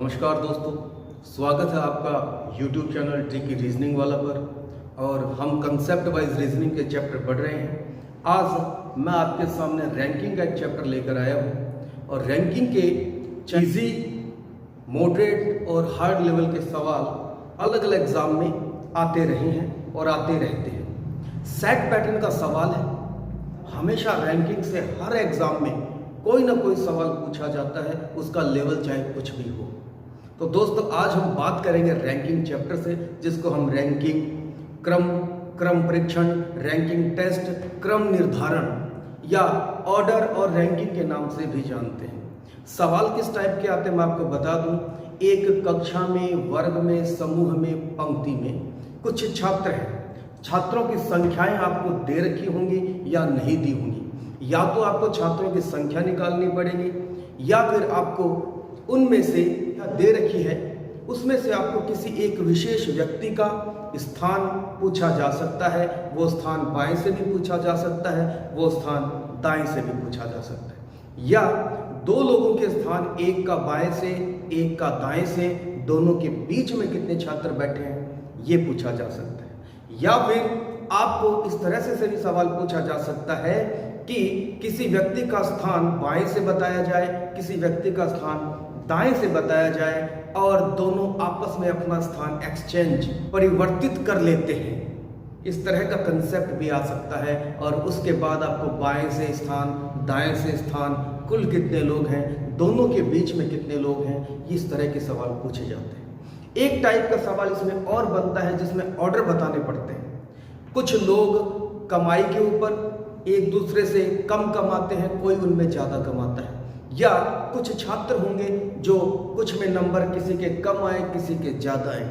नमस्कार दोस्तों, स्वागत है आपका YouTube चैनल ट्रिकी रीजनिंग वाला पर। और हम कंसेप्ट वाइज रीजनिंग के चैप्टर पढ़ रहे हैं। आज मैं आपके सामने रैंकिंग का एक चैप्टर लेकर आया हूं और रैंकिंग के इजी, मॉडरेट और हार्ड लेवल के सवाल अलग अलग एग्जाम में आते रहे हैं और आते रहते हैं। सेट पैटर्न का सवाल है। हमेशा रैंकिंग से हर एग्जाम में कोई ना कोई सवाल पूछा जाता है, उसका लेवल चाहे कुछ भी हो। तो दोस्तों, आज हम बात करेंगे रैंकिंग चैप्टर से, जिसको हम रैंकिंग, क्रम परीक्षण, रैंकिंग टेस्ट, क्रम निर्धारण या ऑर्डर और रैंकिंग के नाम से भी जानते हैं। सवाल किस टाइप के आते हैं मैं आपको बता दूं। एक कक्षा में, वर्ग में, समूह में, पंक्ति में कुछ छात्र हैं। छात्रों की संख्याएं आपको दे रखी होंगी या नहीं दी होंगी। या तो आपको छात्रों की संख्या निकालनी पड़ेगी या फिर आपको उनमें से दे रखी है उसमें से आपको किसी एक विशेष व्यक्ति का स्थान पूछा जा सकता है। वो स्थान बाएं से भी पूछा जा सकता है, वो स्थान दाएं से भी पूछा जा सकता है। या दो लोगों के स्थान, एक का बाएं से एक का दाएं से, दोनों के बीच में कितने छात्र बैठे हैं ये पूछा जा सकता है। या फिर आपको इस तरह से भी सवाल पूछा जा सकता है कि किसी व्यक्ति का स्थान बाएं से बताया जाए, किसी व्यक्ति का स्थान दाएं से बताया जाए और दोनों आपस में अपना स्थान एक्सचेंज, परिवर्तित कर लेते हैं। इस तरह का कंसेप्ट भी आ सकता है। और उसके बाद आपको बाएं से स्थान, दाएं से स्थान, कुल कितने लोग हैं, दोनों के बीच में कितने लोग हैं, इस तरह के सवाल पूछे जाते हैं। एक टाइप का सवाल इसमें और बनता है जिसमें ऑर्डर बताने पड़ते हैं। कुछ लोग कमाई के ऊपर एक दूसरे से कम कमाते हैं, कोई उनमें ज़्यादा कमाता है। या कुछ छात्र होंगे जो कुछ में नंबर किसी के कम आए, किसी के ज़्यादा आए।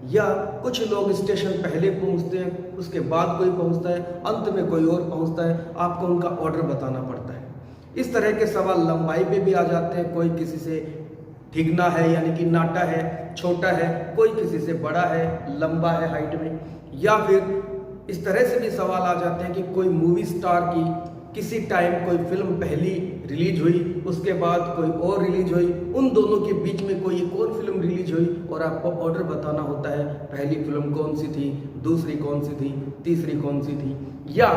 या कुछ लोग स्टेशन पहले पहुंचते हैं, उसके बाद कोई पहुंचता है, अंत में कोई और पहुंचता है। आपको उनका ऑर्डर बताना पड़ता है। इस तरह के सवाल लंबाई पे भी आ जाते हैं। कोई किसी से ठिगना है यानी कि नाटा है, छोटा है, कोई किसी से बड़ा है, लंबा है हाइट में। या फिर इस तरह से भी सवाल आ जाते हैं कि कोई मूवी स्टार की किसी टाइम कोई फिल्म पहली रिलीज हुई, उसके बाद कोई और रिलीज हुई, उन दोनों के बीच में कोई एक और फिल्म रिलीज हुई और आपको ऑर्डर बताना होता है, पहली फिल्म कौन सी थी, दूसरी कौन सी थी, तीसरी कौन सी थी। या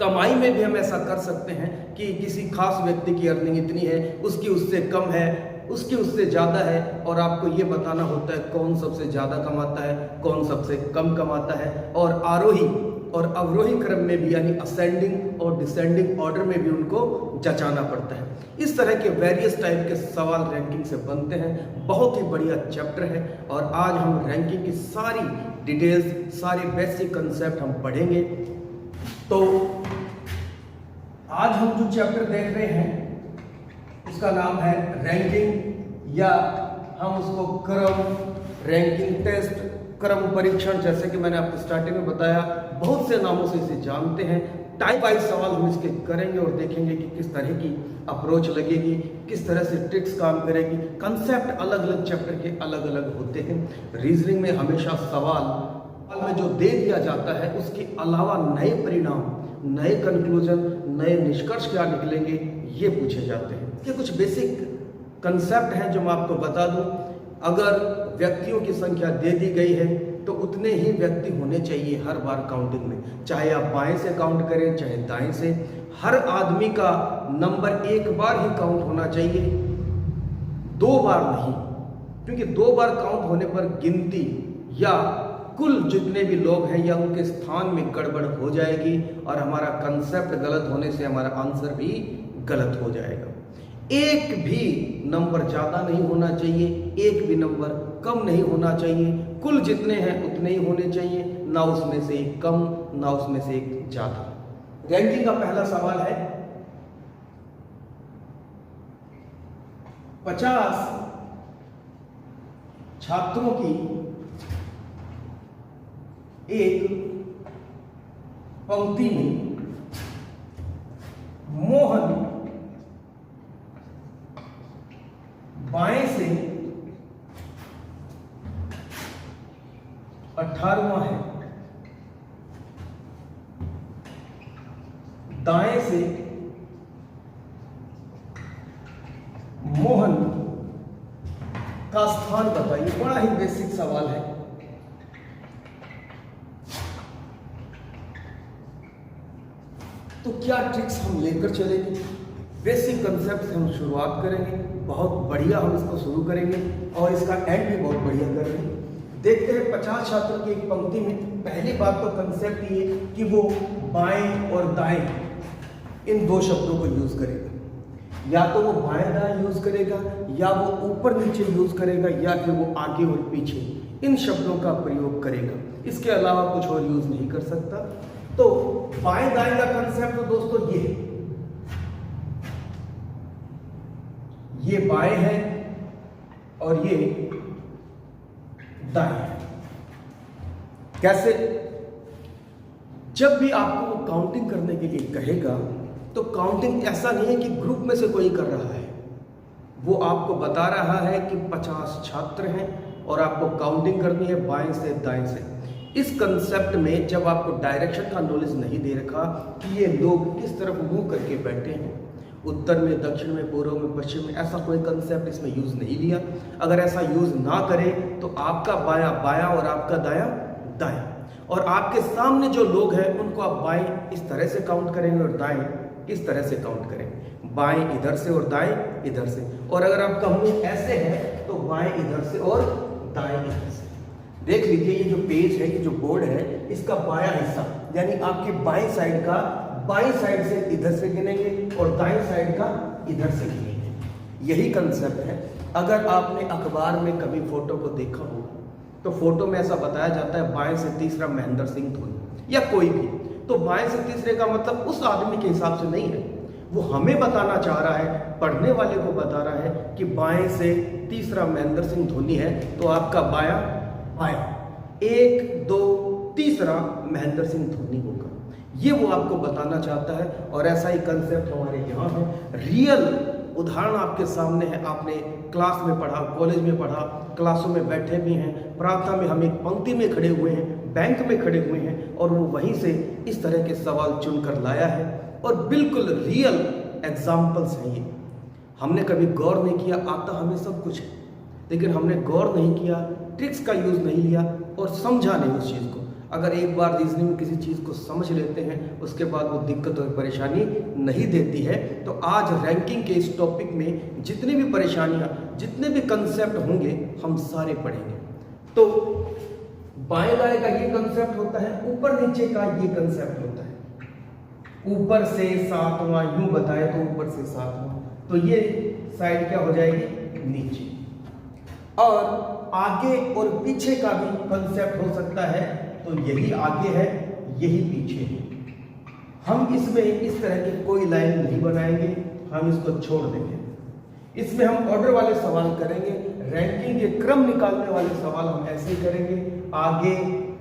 कमाई में भी हम ऐसा कर सकते हैं कि किसी खास व्यक्ति की अर्निंग इतनी है, उसकी उससे कम है, उसकी उससे ज़्यादा है, और आपको ये बताना होता है कौन सबसे ज़्यादा कमाता है, कौन सबसे कम कमाता है। और आरोही और अवरोही क्रम में भी यानी असेंडिंग और डिसेंडिंग ऑर्डर में भी उनको जचाना पड़ता है। इस तरह के वेरियस टाइप के सवाल रैंकिंग से बनते हैं। बहुत ही बढ़िया चैप्टर है और आज हम रैंकिंग की सारी डिटेल्स, सारे बेसिक कंसेप्ट हम पढ़ेंगे। तो आज हम जो चैप्टर देख रहे हैं उसका नाम है रैंकिंग, या हम उसको क्रम, रैंकिंग टेस्ट, क्रम परीक्षण, जैसे कि मैंने आपको स्टार्टिंग में बताया, बहुत से नामों से इसे जानते हैं। टाइप वाइज सवाल हम इसके करेंगे और देखेंगे कि किस तरह की अप्रोच लगेगी, किस तरह से ट्रिक्स काम करेगी। कंसेप्ट अलग अलग चैप्टर के अलग अलग होते हैं। रीजनिंग में हमेशा सवाल में जो दे दिया जाता है उसके अलावा नए परिणाम, नए कंक्लूजन, नए निष्कर्ष क्या निकलेंगे ये पूछे जाते हैं। ये कुछ बेसिक कंसेप्ट हैं जो मैं आपको बता दूं। अगर व्यक्तियों की संख्या दे दी गई है तो उतने ही व्यक्ति होने चाहिए हर बार काउंटिंग में, चाहे आप बाएं से काउंट करें चाहे दाएं से। हर आदमी का नंबर एक बार ही काउंट होना चाहिए, दो बार नहीं, क्योंकि दो बार काउंट होने पर गिनती या कुल जितने भी लोग हैं या उनके स्थान में गड़बड़ हो जाएगी और हमारा कंसेप्ट गलत होने से हमारा आंसर भी गलत हो जाएगा। एक भी नंबर ज़्यादा नहीं होना चाहिए, एक भी नंबर कम नहीं होना चाहिए। कुल जितने हैं उतने ही होने चाहिए, ना उसमें से एक कम ना उसमें से एक ज़्यादा। रैंकिंग का पहला सवाल है 50 छात्रों की एक पंक्ति में मोहन बाएं से 18वां है, दाएं से मोहन का स्थान बताइए। बड़ा ही बेसिक सवाल है। तो क्या ट्रिक्स हम लेकर चलेंगे, बेसिक कंसेप्ट से हम शुरुआत करेंगे, बहुत बढ़िया हम इसको शुरू करेंगे और इसका एंड भी बहुत बढ़िया करेंगे। देखते हैं 50 छात्रों की एक पंक्ति में। पहली बात तो कंसेप्ट ये कि वो बाएं और दाएं इन दो शब्दों को यूज करेगा। या तो वो बाएं दाएं यूज करेगा, या वो ऊपर नीचे यूज करेगा, या फिर वो आगे और पीछे इन शब्दों का प्रयोग करेगा। इसके अलावा कुछ और यूज नहीं कर सकता। तो बाएं दाएं का कंसेप्ट तो दोस्तों ये बाएं है और ये दाएं है। कैसे? जब भी आपको वो काउंटिंग करने के लिए कहेगा तो काउंटिंग ऐसा नहीं है कि ग्रुप में से कोई कर रहा है, वो आपको बता रहा है कि 50 छात्र हैं और आपको काउंटिंग करनी है बाएं से दाएं से। इस कंसेप्ट में जब आपको डायरेक्शन का नॉलेज नहीं दे रखा कि ये लोग किस तरफ मुंह करके बैठे हैं, उत्तर में, दक्षिण में, पूर्व में, पश्चिम में, ऐसा कोई कंसेप्ट इसमें यूज नहीं लिया। अगर ऐसा यूज ना करे तो आपका बायां बायां और आपका दायां दायां, और आपके सामने जो लोग हैं उनको आप बाएं इस तरह से काउंट करेंगे और दाएं इस तरह से काउंट करेंगे। बाएं इधर से और दाएं इधर से। और अगर आपका मुंह ऐसे है तो बाएं इधर से और दाएं इधर से। देख लीजिए ये जो पेज है, ये जो बोर्ड है, इसका बायां हिस्सा यानी आपकी बाएं साइड का बाईं साइड से इधर से गिनेंगे और दाईं साइड का इधर से गिनेंगे। यही कंसेप्ट है। अगर आपने अखबार में कभी फोटो को देखा होगा तो फोटो में ऐसा बताया जाता है बाएं से तीसरा महेंद्र सिंह धोनी या कोई भी। तो बाएं से तीसरे का मतलब उस आदमी के हिसाब से नहीं है, वो हमें बताना चाह रहा है, पढ़ने वाले को बता रहा है कि बाएं से तीसरा महेंद्र सिंह धोनी है तो आपका बायां बायां, 1 2 तीसरा महेंद्र सिंह धोनी होगा। ये वो आपको बताना चाहता है। और ऐसा ही कंसेप्ट हमारे यहाँ है। रियल उदाहरण आपके सामने है। आपने क्लास में पढ़ा, कॉलेज में पढ़ा, क्लासों में बैठे भी हैं, प्रार्थना में हम एक पंक्ति में खड़े हुए हैं, बैंक में खड़े हुए हैं और वो वहीं से इस तरह के सवाल चुनकर लाया है। और बिल्कुल रियल एग्जाम्पल्स हैं ये। हमने कभी गौर नहीं किया, आता हमें सब कुछ है, लेकिन हमने गौर नहीं किया, ट्रिक्स का यूज नहीं लिया और समझा नहीं उस चीज़ को। अगर एक बार रीजनिंग में किसी चीज़ को समझ लेते हैं उसके बाद वो दिक्कत और परेशानी नहीं देती है। तो आज रैंकिंग के इस टॉपिक में जितनी भी परेशानियां, जितने भी कंसेप्ट होंगे हम सारे पढ़ेंगे। तो बाएं दाएं का ये कंसेप्ट होता है, ऊपर नीचे का ये कंसेप्ट होता है। ऊपर से 7वां यूं बताए तो ऊपर से 7वां, तो ये साइड क्या हो जाएगी, नीचे। और आगे और पीछे का भी कंसेप्ट हो सकता है, तो यही आगे है, यही पीछे है। हम इसमें इस तरह की कोई लाइन नहीं बनाएंगे, हम इसको छोड़ देंगे। इसमें हम ऑर्डर वाले सवाल करेंगे, रैंकिंग के क्रम निकालने वाले सवाल हम ऐसे ही करेंगे, आगे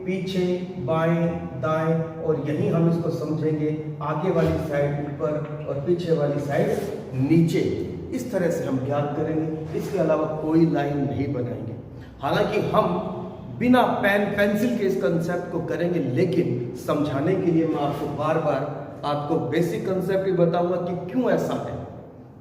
पीछे बाएं दाएं, और यही हम इसको समझेंगे आगे वाली साइड ऊपर और पीछे वाली साइड नीचे। इस तरह से हम ज्ञात करेंगे, इसके अलावा कोई लाइन नहीं बनाएंगे। हालांकि हम बिना पेन पेंसिल के इस कंसेप्ट को करेंगे, लेकिन समझाने के लिए मैं आपको बार बार आपको बेसिक कंसेप्ट ही बताऊंगा कि क्यों ऐसा है।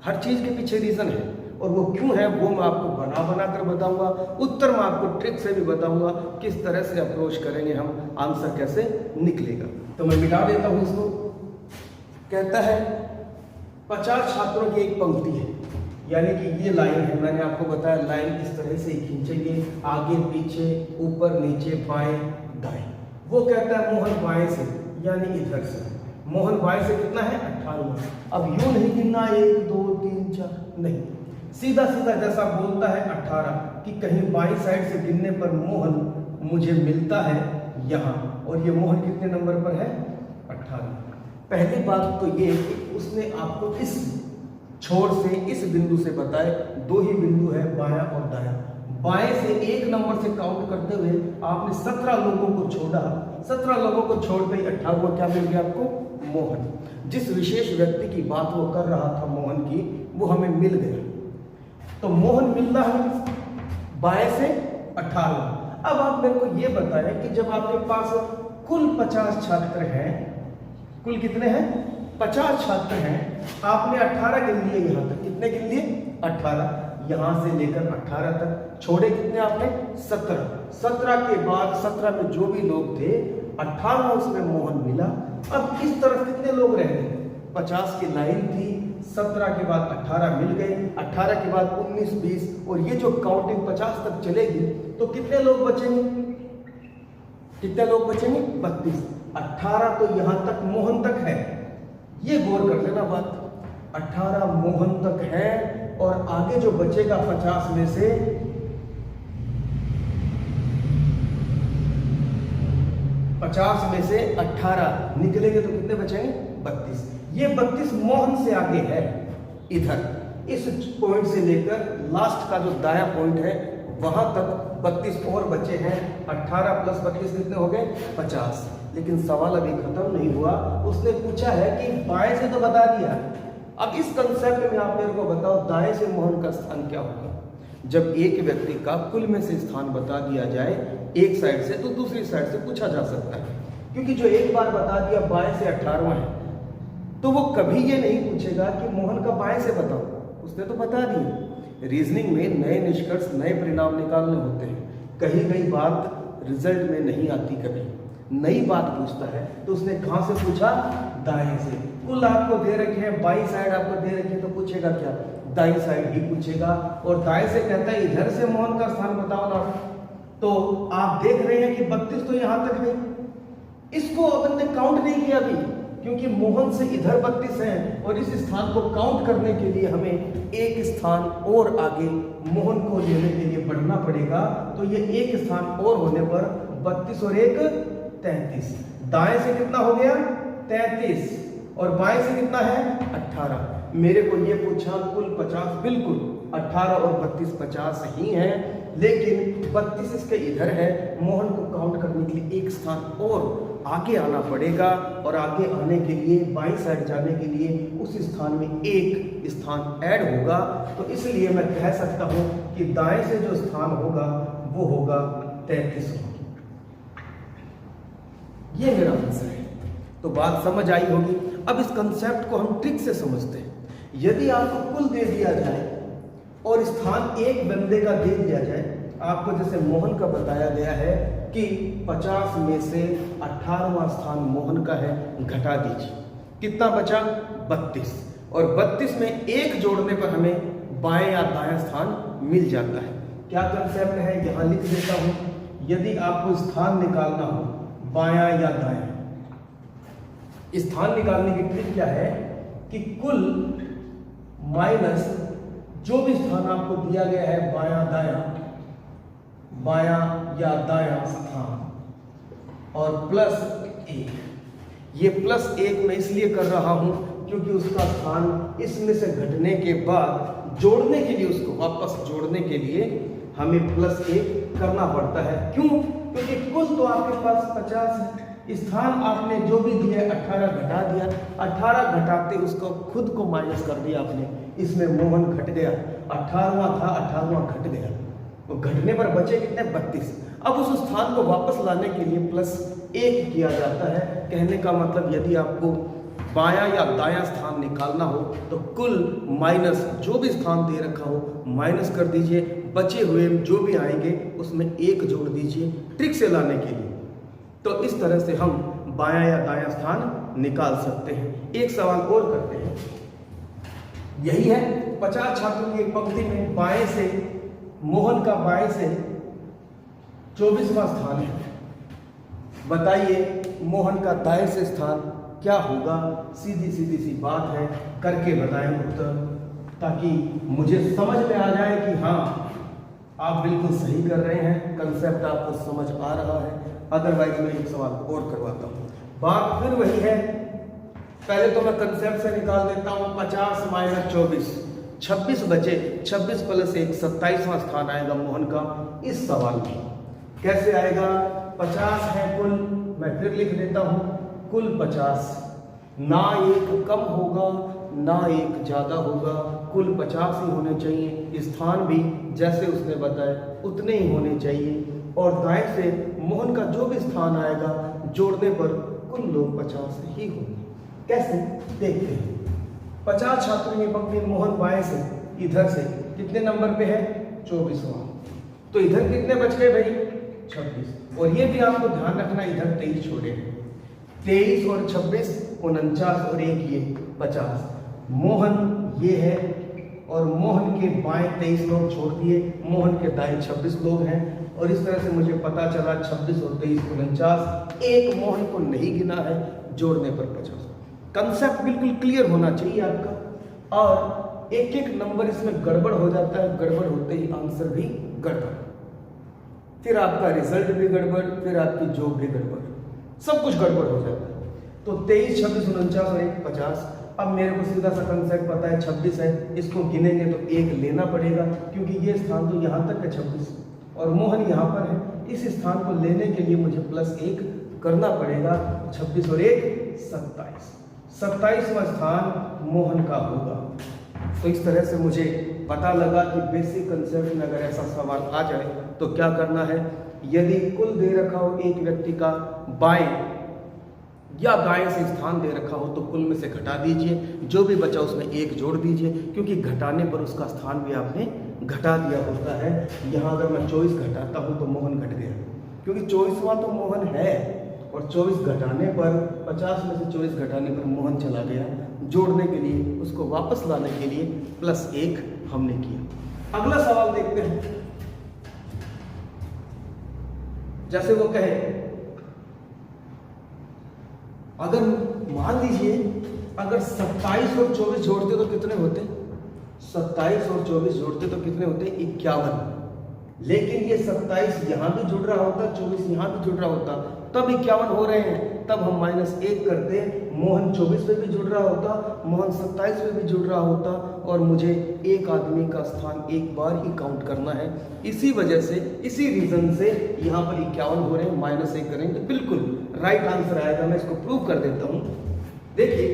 हर चीज के पीछे रीजन है और वो क्यों है वो मैं आपको बना कर बताऊंगा। उत्तर मैं आपको ट्रिक से भी बताऊंगा, किस तरह से अप्रोच करेंगे हम, आंसर कैसे निकलेगा। तो मैं मिटा देता हूं इसको। कहता है 50 छात्रों की एक पंक्ति है, यानी कि ये लाइन है। मैंने आपको बताया लाइन इस तरह से खींचेंगे, आगे पीछे ऊपर नीचे बाएं दाएं। वो कहता है मोहन बाएं से, यानी इधर से। मोहन बाएं से कितना है, 58। अब यूं नहीं गिनना 1 2 3 4, नहीं, सीधा सीधा जैसा बोलता है 18 कि कहीं बाईं साइड से गिनने पर मोहन मुझे मिलता है यहाँ, और ये मोहन कितने नंबर पर है, 18। पहली बात तो ये कि उसने आपको इस छोर से, इस बिंदु से बताए, 2 ही बिंदु है, बायां और दायां। बाएं से 1 नंबर से काउंट करते हुए आपने 17 लोगों को छोड़ा। 17 लोगों को छोड़ते ही 18वां क्या मिल गया आपको, मोहन। जिस विशेष व्यक्ति की बात वो कर रहा था मोहन की, वो हमें मिल गया। तो मोहन मिल रहा है बाएं से 18। अब आप मेरे को ये बताएं कि जब आपके पास कुल 50 छात्र हैं, कुल कितने हैं, 50 छात्र हैं, आपने 18 गिन लिए, यहां तक कितने गिन लिए, 18। यहाँ से लेकर 18 तक। छोड़े कितने आपने? 17। 17 के बाद 17 में जो भी लोग थे 18 उसमें मोहन मिला। अब इस तरफ कितने लोग रह गए? 50 की लाइन थी, 17 के बाद 18 मिल गए, 18 के बाद 19, 20 और ये जो काउंटिंग 50 तक चलेगी तो कितने लोग बचेंगे? कितने लोग बचेंगे? 32। 18 तो यहां तक मोहन तक है, ये गौर कर लेना बात। 18 मोहन तक है और आगे जो बचेगा 50 में से 18 निकलेंगे तो कितने बचेंगे? 32। ये 32 मोहन से आगे है। इधर इस पॉइंट से लेकर लास्ट का जो दाया पॉइंट है वहां तक 32 और बचे हैं। 18 प्लस 32 कितने हो गए? 50। लेकिन सवाल अभी खत्म नहीं हुआ। उसने पूछा है कि बाएं से तो बता दिया, अब इस कंसेप्ट में आप मेरे को बताओ दाएं से मोहन का स्थान क्या होगा? जब एक व्यक्ति का कुल में से स्थान बता दिया जाए एक साइड से तो दूसरी साइड से पूछा जा सकता है, क्योंकि जो एक बार बता दिया बाएं से 18वां है तो वो कभी ये नहीं पूछेगा कि मोहन का बाएं से बताओ, उसने तो बता दिया। रीजनिंग में नए निष्कर्ष, नए परिणाम निकालने होते हैं। कही गई बात रिजल्ट में नहीं आती, कभी नई बात पूछता है तो उसने कहां से पूछा? दाएं से। कुल आपको दे रखे हैं, बाई साइड आपको दे रखे हैं तो पूछेगा क्या? दाई साइड ही पूछेगा। और दाएं से कहता है इधर से मोहन का स्थान बताओ ना। तो आप देख रहे हैं कि 32 तो यहां तक है, इसको अपन ने काउंट नहीं किया अभी, क्योंकि मोहन से इधर 32 है और इस स्थान को काउंट करने के लिए हमें एक स्थान और आगे मोहन को लेने के लिए बढ़ना पड़ेगा। तो ये एक स्थान और होने पर 32 और 1 33। दाएं से कितना हो गया? 33 और बाएं से कितना है? 18। मेरे को ये पूछा कुल 50, बिल्कुल 18 और 32 50 ही है, लेकिन 32 इसके इधर है। मोहन को काउंट करने के लिए एक स्थान और आगे आना पड़ेगा और आगे आने के लिए बाईं साइड जाने के लिए उस स्थान में एक स्थान ऐड होगा। तो इसलिए मैं कह सकता हूं कि दाएं से जो स्थान होगा वो होगा 33। ये मेरा आंसर है। तो बात समझ आई होगी। अब इस कंसेप्ट को हम ट्रिक से समझते हैं। यदि आपको कुल दे दिया जाए और स्थान एक बंदे का दे दिया जाए, आपको जैसे मोहन का बताया गया है कि 50 में से 18वां स्थान मोहन का है, घटा दीजिए, कितना बचा? 32। और 32 में एक जोड़ने पर हमें बाएं या दाएं स्थान मिल जाता है। क्या कंसेप्ट है यहां लिख देता हूं। यदि आपको स्थान निकालना हो बायां या दाएं, स्थान निकालने की ट्रिक क्या है कि कुल माइनस जो भी स्थान आपको दिया गया है बायां दायां, बायां या दायां स्थान और प्लस 1। ये प्लस 1 मैं इसलिए कर रहा हूं क्योंकि उसका स्थान इसमें से घटने के बाद जोड़ने के लिए, उसको वापस जोड़ने के लिए हमें प्लस 1 करना पड़ता है। क्यों? क्योंकि कुल तो आपके पास 50 है, स्थान आपने जो भी दिया 18 घटा दिया, 18 घटाते उसको खुद को माइनस कर दिया आपने, इसमें मोहन घट गया। 18वां था, 18वां घट गया, तो घटने पर बचे कितने? 32। अब उस स्थान को वापस लाने के लिए प्लस 1 किया जाता है। कहने का मतलब यदि आपको बायां या दायां स्थान निकालना हो तो कुल माइनस जो भी स्थान दे रखा हो माइनस कर दीजिए, बचे हुए जो भी आएंगे उसमें 1 जोड़ दीजिए ट्रिक से लाने के लिए। तो इस तरह से हम बायां या दायां स्थान निकाल सकते हैं। एक सवाल और करते हैं, यही है 50 छात्रों की एक पंक्ति में बाएं से मोहन का बाएं से 24वां स्थान है। बताइए मोहन का दाएं से स्थान क्या होगा? सीधी सीधी सी बात है, करके बताएं उत्तर, ताकि मुझे समझ में आ जाए कि हाँ आप बिल्कुल सही कर रहे हैं, कंसेप्ट आपको समझ आ रहा है। अदरवाइज मैं एक सवाल और करवाता हूँ। बात फिर वही है, पहले तो मैं कंसेप्ट से निकाल देता हूँ। 50 माइनस 24, 26 बचे, 26 प्लस 1 27वां स्थान आएगा मोहन का इस सवाल में। कैसे आएगा? 50 है कुल, मैं फिर लिख देता हूँ, कुल 50, ना एक कम होगा ना एक ज्यादा होगा, कुल 50 ही होने चाहिए। स्थान भी जैसे उसने बताया उतने ही होने चाहिए और दाएं से मोहन का जो भी स्थान आएगा जोड़ने पर कुल लोग 50 ही होंगे। कैसे? देखते हैं। 50 छात्रों की पंक्ति, मोहन बाएं से इधर से कितने नंबर पे है? 24वां। तो इधर कितने बच गए भाई? 26। और ये भी आपको ध्यान रखना, इधर 23 छोड़े हैं। 23 और 26 49 और एक ये 50। मोहन ये है और मोहन के बाएं 23 लोग छोड़ दिए, मोहन के दाएं 26 लोग हैं। और इस तरह से मुझे पता चला 26 और 23 49। एक मोहन को नहीं गिना है, जोड़ने पर 50। कंसेप्ट बिल्कुल क्लियर होना चाहिए आपका। और एक एक नंबर इसमें गड़बड़ हो जाता है, गड़बड़ होते ही आंसर भी गड़बड़, फिर आपका रिजल्ट भी गड़बड़, फिर आपकी जॉब भी गड़बड़, सब कुछ गड़बड़ हो जाता है। तो 23, 26, 49 और 1 50। अब मेरे को सीधा सा कंसेप्ट पता है 26 है, इसको गिनेंगे तो 1 लेना पड़ेगा, क्योंकि ये स्थान तो यहाँ तक है 26 और मोहन यहाँ पर है। इस स्थान को लेने के लिए मुझे +1 करना पड़ेगा। 26 और 1 27। 27वां स्थान मोहन का होगा। तो इस तरह से मुझे पता लगा कि बेसिक कंसेप्ट में अगर ऐसा सवाल आ जाए तो क्या करना है। यदि कुल दे रखा हो एक व्यक्ति का बाएं या दाएं से स्थान दे रखा हो तो कुल में से घटा दीजिए, जो भी बचा उसमें 1 जोड़ दीजिए, क्योंकि घटाने पर उसका स्थान भी आपने घटा दिया होता है। यहाँ अगर मैं 24 घटाता हूँ तो मोहन घट गया, क्योंकि 24वां तो मोहन है और 24 घटाने पर 50 में से 24 घटाने पर मोहन चला गया। जोड़ने के लिए, उसको वापस लाने के लिए +1 हमने किया। अगला सवाल देखते हैं। जैसे वो कहे, अगर मान लीजिए अगर 27 और 24 जोड़ते तो कितने होते? 27 और 24 जोड़ते तो कितने होते? 51। लेकिन ये 27 यहाँ भी जुड़ रहा होता, 24 यहाँ भी जुड़ रहा होता, तब 51 हो रहे हैं। तब हम -1 करते, मोहन 24 पे भी जुड़ रहा होता, मोहन 27 पे भी जुड़ रहा होता और मुझे एक आदमी का स्थान एक बार ही काउंट करना है। इसी वजह से, इसी रीजन से यहाँ पर 51 हो रहे हैं। -1 करेंगे तो बिल्कुल राइट आंसर आएगा। मैं इसको प्रूव कर देता हूँ। देखिए,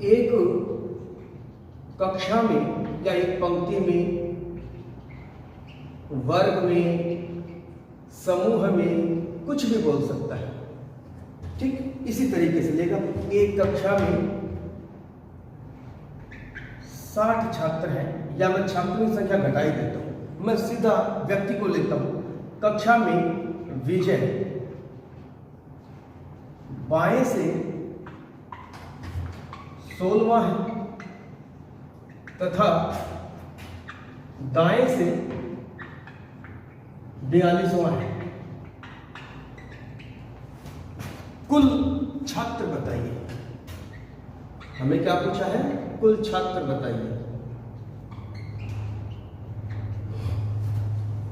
एक कक्षा में या एक पंक्ति में, वर्ग में, समूह में कुछ भी बोल सकता है, ठीक इसी तरीके से लेगा। एक कक्षा में 60 छात्र हैं, या मैं छात्रों की संख्या घटा ही देता हूं, मैं सीधा व्यक्ति को लेता हूं। कक्षा में विजय बाएं से 16वां है तथा दाएं से 42वां है। कुल छात्र बताइए। हमें क्या पूछा है? कुल छात्र बताइए।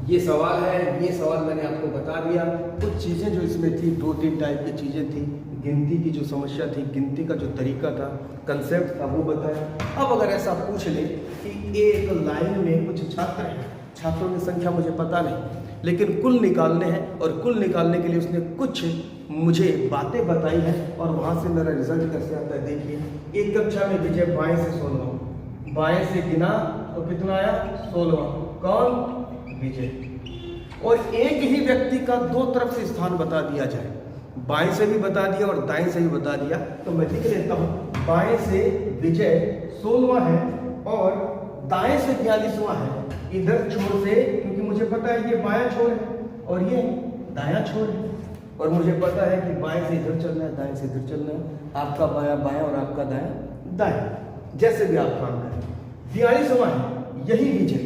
ये सवाल है, ये सवाल मैंने आपको बता दिया। कुछ चीजें जो इसमें थी, 2-3 टाइप की चीजें थी। गिनती की जो समस्या थी, गिनती का जो तरीका था, कंसेप्ट था, वो बताया। अब अगर ऐसा पूछ ले कि एक लाइन में कुछ छात्र हैं, छात्रों की संख्या मुझे पता नहीं, लेकिन कुल निकालने हैं, और कुल निकालने के लिए उसने कुछ मुझे बातें बताई हैं, और वहां से मेरा रिजल्ट कैसे आता है देखिए। एक कक्षा में विजय बाएं से 16वां, बाएं से गिना तो कितना आया? 16वां। कौन? विजय। और एक ही व्यक्ति का 2 तरफ से स्थान बता दिया जाए, बाएं से भी बता दिया और दाएं से भी बता दिया, तो मैं लिख लेता हूं, बाएं से विजय 16वां है और दाएं से 42वां है। इधर छोर से, क्योंकि मुझे पता है ये बायां छोर है और ये दायां छोर है, और मुझे पता है कि बाएं से इधर चलना है, दाएं से इधर चलना है, आपका बायां बायां और आपका दायां दायां, जैसे भी आप काम करें। 42वां है, यही विजय,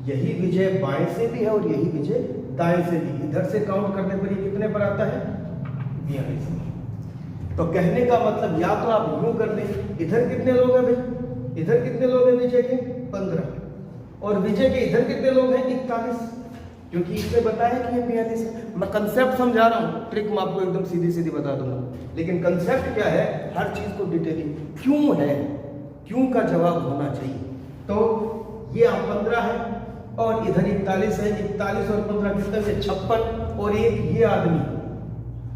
यही विजय बाएं से भी है और यही विजय दाएं से भी। इधर से काउंट करने पर ये कितने पर आता है? 42। तो कहने का मतलब, या तो आप यूं कर लें, इधर कितने लोग हैं भाई? इधर कितने लोग हैं विजय के? 15। और विजय के इधर कितने लोग हैं? 41, क्योंकि इसने बताया कि ये 42 है। मैं कंसेप्ट समझा रहा हूँ, ट्रिक मैं आपको एकदम सीधी सीधी बता दूंगा, लेकिन कंसेप्ट क्या है, हर चीज को डिटेलिंग क्यों है, क्यों का जवाब होना चाहिए। तो ये आप 15 है और इधर 41 है, 41 और 15 कितने हुए? 56। और एक ये आदमी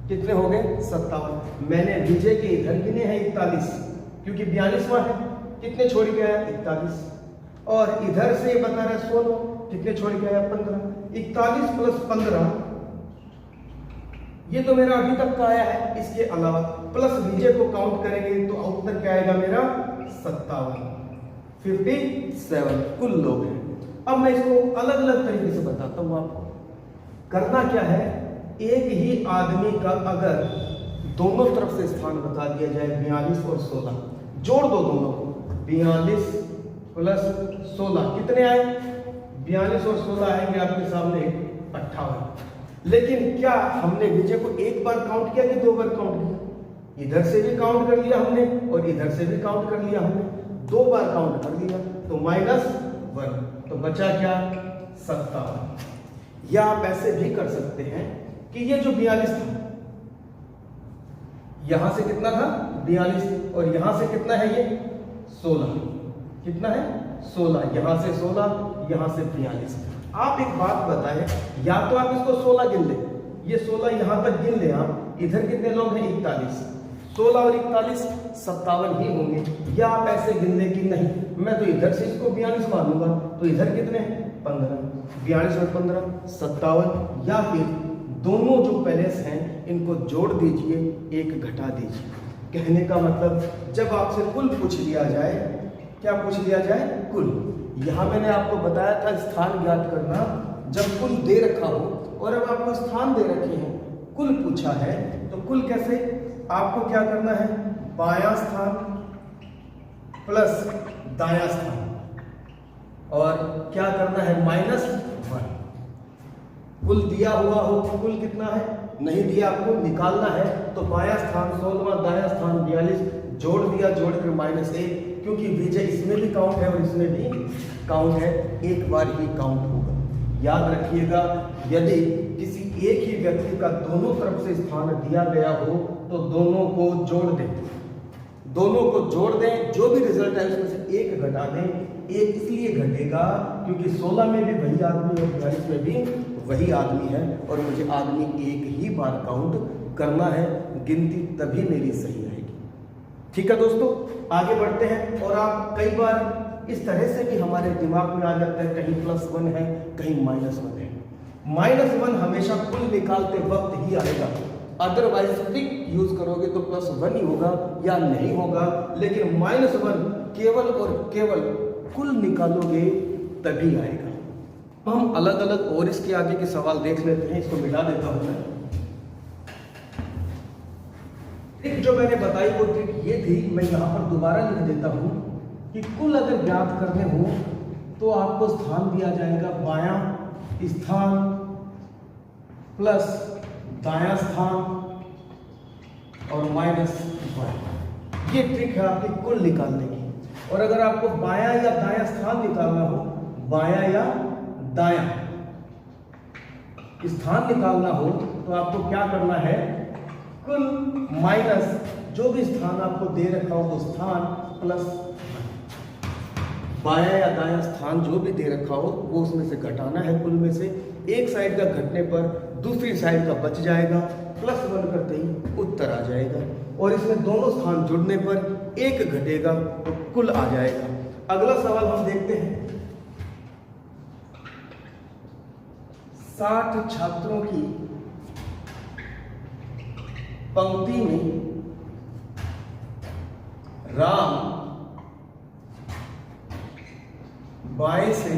कितने हो गए? 57। मैंने विजय के इधर गिने हैं 41, क्योंकि 42वां है, कितने छोड़ के आया? 41। और इधर से ये बता रहा है 16, कितने छोड़ के आया? 15। 41 + 15, ये तो मेरा अभी तक का आया है। इसके अलावा प्लस विजय को काउंट करेंगे तो उत्तर क्या आएगा मेरा? 57। 57 कुल लोग हैं। अब मैं इसको अलग अलग तरीके से बताता हूं आपको। करना क्या है, एक ही आदमी का अगर दोनों तरफ से स्थान बता दिया जाए 42 और 16, जोड़ दो दोनों को, 42 प्लस 16 कितने आए, 42 और 16 आएंगे आपके सामने 58। लेकिन क्या हमने विजय को एक बार काउंट किया कि 2 बार काउंट किया? इधर से भी काउंट कर लिया हमने और इधर से भी काउंट कर लिया हमने, 2 बार काउंट कर लिया, तो -1, तो बचा क्या, 57। या आप ऐसे भी कर सकते हैं कि ये जो 42 था, यहां से कितना था 42 और यहां से कितना है ये 16, कितना है 16, यहां से 16, यहां से 42। आप एक बात बताएं, या तो आप इसको 16 गिन ले, ये 16 यहां तक गिन ले आप, इधर कितने लोग हैं 41, 16 और 41 57 ही होंगे। या आप ऐसे गिन ले कि नहीं मैं तो इधर से इसको 42 मानूंगा, तो इधर कितने हैं 15, 42 और 15 57। या फिर दोनों जो पैलेस हैं इनको जोड़ दीजिए, एक घटा दीजिए। कहने का मतलब जब आपसे कुल पूछ लिया जाए, क्या पूछ लिया जाए, कुल। यहां मैंने आपको बताया था स्थान ज्ञात करना, जब कुल दे रखा हो और अब आपको स्थान दे रखे हैं, कुल पूछा है, तो कुल कैसे, आपको क्या करना है, बायां स्थान प्लस दायां स्थान, और क्या करना है -1। कुल दिया हुआ हो, कुल कितना है नहीं दिया, आपको निकालना है, तो बायां स्थान 16, दायां स्थान 42, जोड़ दिया, जोड़कर -1, क्योंकि विजय इसमें भी काउंट है और इसमें भी काउंट है, एक बार ही काउंट होगा। याद रखिएगा, यदि किसी एक ही व्यक्ति का दोनों तरफ से स्थान दिया गया हो तो दोनों को जोड़ दें, दोनों को जोड़ दें, जो भी रिजल्ट है उसमें से एक घटा दें। एक इसलिए घटेगा क्योंकि 16 में भी वही आदमी और 42 में भी वही आदमी है, और मुझे आदमी एक ही बार काउंट करना है, गिनती तभी मेरी सही आएगी। ठीक है दोस्तों, आगे बढ़ते हैं। और आप कई बार इस तरह से भी हमारे दिमाग में आ जाता है, कहीं +1 है कहीं -1 है। -1 हमेशा कुल निकालते वक्त ही आएगा, अदरवाइज ट्रिक यूज करोगे तो +1 ही होगा या नहीं होगा, लेकिन -1 केवल और केवल कुल निकालोगे तभी आएगा। हम अलग अलग और इसके आगे के सवाल देख लेते हैं, इसको मिटा देता हूं मैं। ट्रिक जो मैंने बताई वो ट्रिक ये थी, मैं यहां पर दोबारा लिख देता हूं कि कुल अगर ज्ञात करने हो तो आपको स्थान दिया जाएगा बायां स्थान प्लस दायां स्थान और -1। ये ट्रिक है आपकी कुल निकालने की। और अगर आपको बायां या दायां स्थान निकालना हो, बायां या दायां स्थान निकालना हो, तो आपको क्या करना है, कुल माइनस जो भी स्थान आपको दे रखा हो वो स्थान प्लस बायां या दायां स्थान जो भी दे रखा हो वो उसमें से घटाना है। कुल में से एक साइड का घटने पर दूसरी साइड का बच जाएगा, +1 करते ही उत्तर आ जाएगा। और इसमें दोनों स्थान जुड़ने पर एक घटेगा तो कुल आ जाएगा। अगला सवाल हम देखते हैं। 60 छात्रों की पंक्ति में राम बाएं से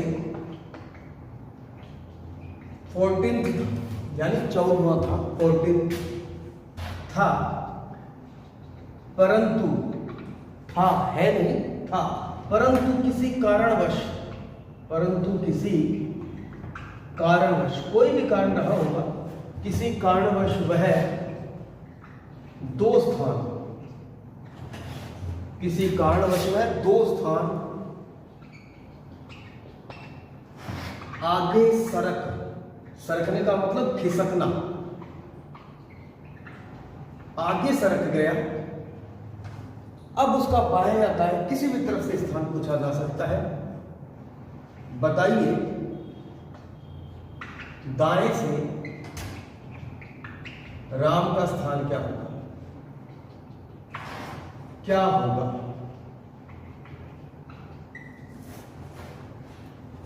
14 यानी 14वां था, 14 था, परंतु था है नहीं था, परंतु किसी कारणवश कोई भी कारण रहा होगा, किसी कारणवश वह 2 स्थान, किसी कारणवश वह 2 स्थान आगे सरकने का मतलब खिसकना, आगे सरक गया। अब उसका बाएं या दाएं किसी भी तरफ से स्थान पूछा जा सकता है। बताइए, दाएं से राम का स्थान क्या होगा, क्या होगा?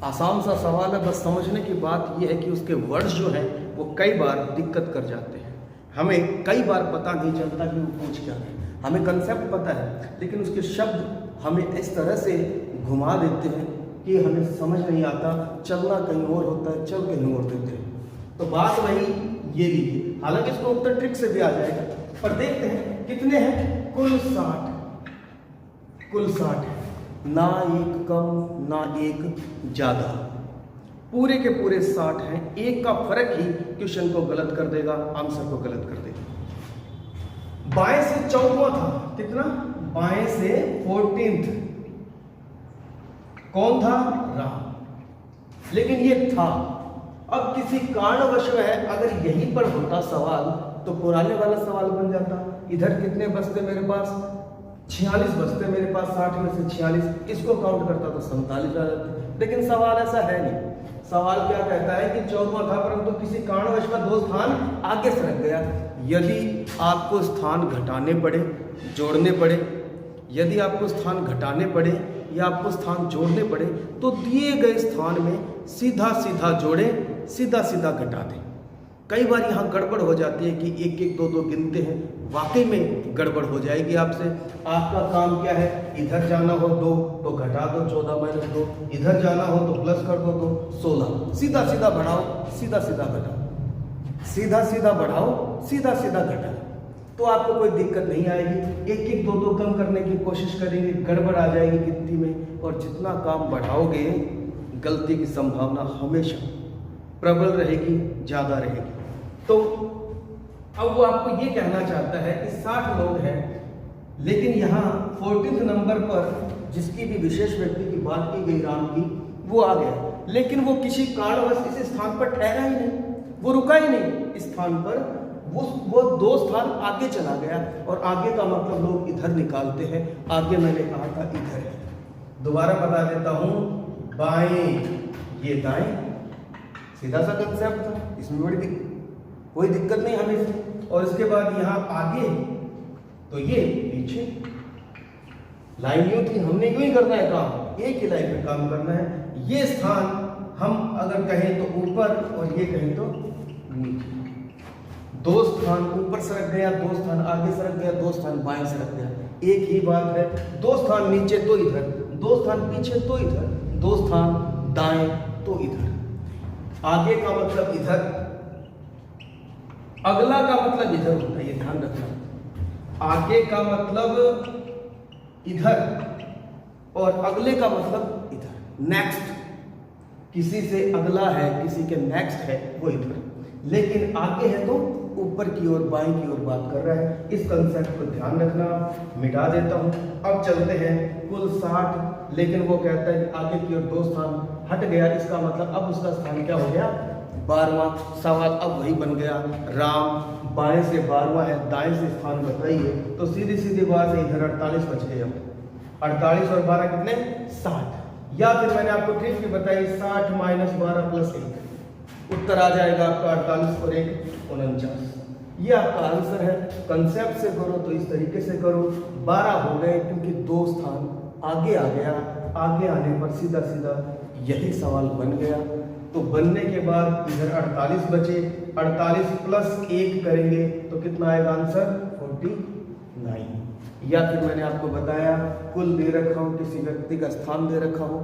आसान सा सवाल है, बस समझने की बात यह है कि उसके वर्ड्स जो हैं वो कई बार दिक्कत कर जाते हैं। हमें कई बार पता नहीं चलता कि वो पूछ क्या है। हमें कंसेप्ट पता है लेकिन उसके शब्द हमें इस तरह से घुमा देते हैं कि हमें समझ नहीं आता, चलना कहीं और होता है, चल कहीं और देते हैं। तो बात वही ये भी, हालांकि इसको उत्तर ट्रिक से भी आ जाएगा, पर देखते हैं कितने हैं। कुल 60 है, ना एक कम ना एक ज्यादा, पूरे के पूरे 60 हैं। एक का फर्क ही क्वेश्चन को गलत कर देगा, आंसर को गलत कर देगा। बाएं से 14वां था, कितना? बाएं से 14th कौन था? राम। लेकिन ये था, अब किसी कारणवश है, अगर यहीं पर होता सवाल तो पुराने वाला सवाल बन जाता। इधर कितने बचते मेरे पास? 46 बचते मेरे पास, 60 में से 46 इसको काउंट करता तो 47 आ जाते। लेकिन सवाल ऐसा है नहीं। सवाल क्या कहता है कि 14वां था, परंतु किसी कारणवश में 2 स्थान आगे सरक गया। यदि आपको स्थान घटाने पड़े, जोड़ने पड़े, यदि आपको स्थान घटाने पड़े या आपको स्थान जोड़ने पड़े, तो दिए गए स्थान में सीधा सीधा जोड़ें, सीधा सीधा घटा दें। कई बार यहाँ गड़बड़ हो जाती है कि 1 1 2 2 गिनते हैं, वाकई में गड़बड़ हो जाएगी आपसे। आपका काम क्या है? इधर जाना हो 2 तो घटा दो 14 माइनस 2, इधर जाना हो तो प्लस कर दो तो 16। सीधा सीधा बढ़ाओ, सीधा सीधा घटाओ, सीधा सीधा बढ़ाओ, सीधा सीधा घटाओ, तो आपको कोई दिक्कत नहीं आएगी। 1 1 2 2 कम करने की कोशिश करेंगे, गड़बड़ आ जाएगी गिनती में, और जितना काम बढ़ाओगे गलती की संभावना हमेशा प्रबल रहेगी, ज़्यादा रहेगी। तो अब वो आपको ये कहना चाहता है कि 60 लोग हैं, लेकिन यहाँ 14th नंबर पर जिसकी भी विशेष व्यक्ति की बात की गई, राम की, वो आ गया, लेकिन वो किसी कारणवश इस स्थान पर ठहरा ही नहीं, वो रुका ही नहीं इस स्थान पर, वो 2 स्थान आगे चला गया। और आगे का मतलब लोग इधर निकालते हैं, आगे मैंने कहा था इधर है। दोबारा बता देता हूं, बाएं ये दाएं, सीधा सा कंसेप्ट था, इसमें बड़ी कोई दिक्कत नहीं हमें। और इसके बाद यहाँ आगे तो ये पीछे, लाइन यूं थी, हमने यूं ही करना है काम, एक ही लाइन पे काम करना है। ये स्थान हम अगर कहें तो ऊपर और ये कहें तो नीचे। 2 स्थान ऊपर सरक गया, 2 स्थान आगे सरक गया, 2 स्थान बाएं सरक गया, एक ही बात है। 2 स्थान नीचे तो इधर, 2 स्थान पीछे तो इधर, 2 स्थान दाएं तो इधर। आगे का मतलब इधर, अगला का मतलब इधर होता है, ये ध्यान रखना। आगे का मतलब इधर और अगले का मतलब इधर। नेक्स्ट, किसी से अगला है, किसी के नेक्स्ट है, वो इधर, लेकिन आगे है तो ऊपर की ओर, बाएं की ओर बात कर रहा है। इस कंसेप्ट को ध्यान रखना, मिटा देता हूं। अब चलते हैं कुल 60, लेकिन वो कहता है कि आगे की ओर 2 स्थान हट गया, इसका मतलब अब उसका स्थान क्या हो गया? 12वां। सवाल अब वही बन गया, राम बाएं से 12वां है, दाएं से स्थान बताइए, तो सीधी सीधी बात है, इधर 48 बच गए। अब 48 और 12 कितने? 60। या फिर मैंने आपको ट्रिक भी बताई, 60 माइनस 12 प्लस 1, उत्तर आ जाएगा आपका 48 और 1 49। ये आपका आंसर है। कंसेप्ट से करो तो इस तरीके से करो। 12 हो गए क्योंकि 2 स्थान आगे आ गया, आगे आने पर सीधा सीधा यही सवाल बन गया। तो बनने के बाद इधर 48 बचे, 48 प्लस 1 करेंगे तो कितना आएगा आंसर? 49। या फिर मैंने आपको बताया कुल दे रखा हो, किसी व्यक्ति का स्थान दे रखा हो,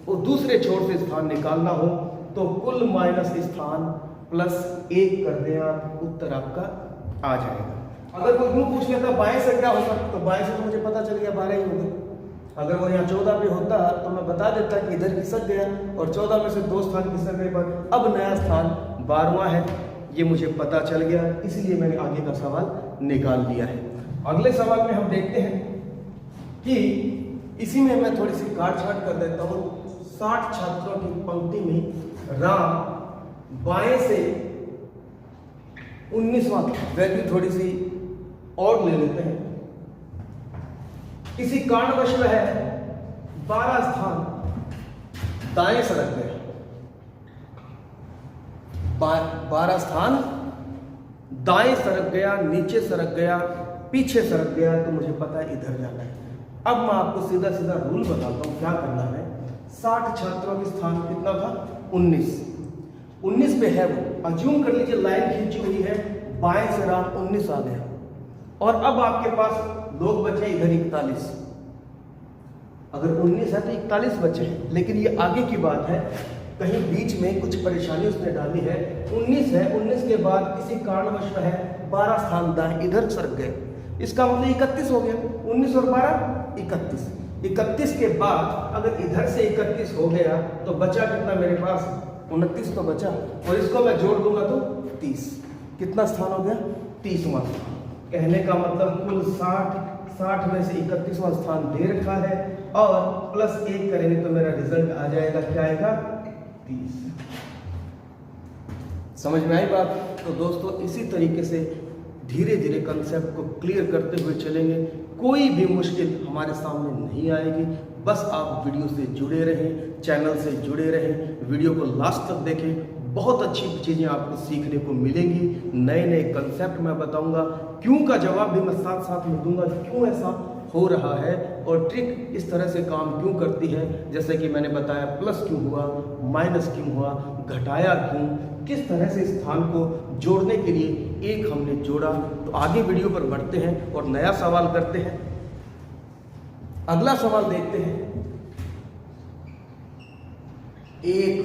वो दूसरे छोर से स्थान निकालना हो तो कुल माइनस स्थान प्लस 1 कर दें आप, उत्तर आपका आ जाएगा। अगर कोई यूं पूछ लेता बाएं से क्या होता, तो बाएं से तो मुझे पता चल गया 12 ही होगा। अगर वो यहाँ 14 पे होता तो मैं बता देता कि इधर खिसक गया, और 14 में से 2 स्थान खिसक गए, पर अब नया स्थान 12वां है, ये मुझे पता चल गया, इसलिए मैंने आगे का सवाल निकाल लिया है। अगले सवाल में हम देखते हैं कि इसी में मैं थोड़ी सी काट छाट कर देता हूँ। 60 छात्रों की पंक्ति में राम बाएं से 19वां, वैल्यू थोड़ी सी और ले लेते हैं। किसी कारणवश में है 12 स्थान दाएं सरक गया, 12 स्थान दाएं सरक गया, नीचे सरक गया, पीछे सरक गया, तो मुझे पता है इधर जाना है। अब मैं आपको सीधा सीधा रूल बताता हूं क्या करना है। 60 छात्रों के स्थान कितना था? 19 पे है वो। अज्यूम कर लीजिए लाइन खींची हुई है, बाएं से राम 19 आ गया, और अब आपके पास लोग बचे इधर 41। अगर 19 है तो 41 बचे हैं, लेकिन ये आगे की बात है, कहीं बीच में कुछ परेशानी उसने डाली है। 19 है, 19 के बाद किसी कारणवश है 12 स्थान दाएं इधर सरक गए, इसका मतलब 31 हो गया। 19 और 12 31। 31 के बाद अगर इधर से 31 हो गया तो बचा कितना मेरे पास, 29 तो बचा, और इसको मैं जोड़ दूंगा तो 30। कितना स्थान हो गया, 30वां स्थान। कहने का मतलब कुल 60 में से 31वां स्थान दे रखा है, और प्लस 1 करेंगे तो मेरा रिजल्ट आ जाएगा, क्या आएगा, 30। समझ में आई बात। तो दोस्तों इसी तरीके से धीरे धीरे कंसेप्ट को क्लियर करते हुए चलेंगे, कोई भी मुश्किल हमारे सामने नहीं आएगी। बस आप वीडियो से जुड़े रहें, चैनल से जुड़े रहें, वीडियो को लास्ट तक देखें, बहुत अच्छी चीज़ें आपको सीखने को मिलेंगी। नए नए कंसेप्ट मैं बताऊंगा, क्यों का जवाब भी मैं साथ साथ में दूंगा, क्यों ऐसा हो रहा है, और ट्रिक इस तरह से काम क्यों करती है। जैसे कि मैंने बताया प्लस क्यों हुआ, माइनस क्यों हुआ, घटाया क्यों, किस तरह से स्थान को जोड़ने के लिए एक हमने जोड़ा। तो आगे वीडियो पर बढ़ते हैं और नया सवाल करते हैं। अगला सवाल देखते हैं। एक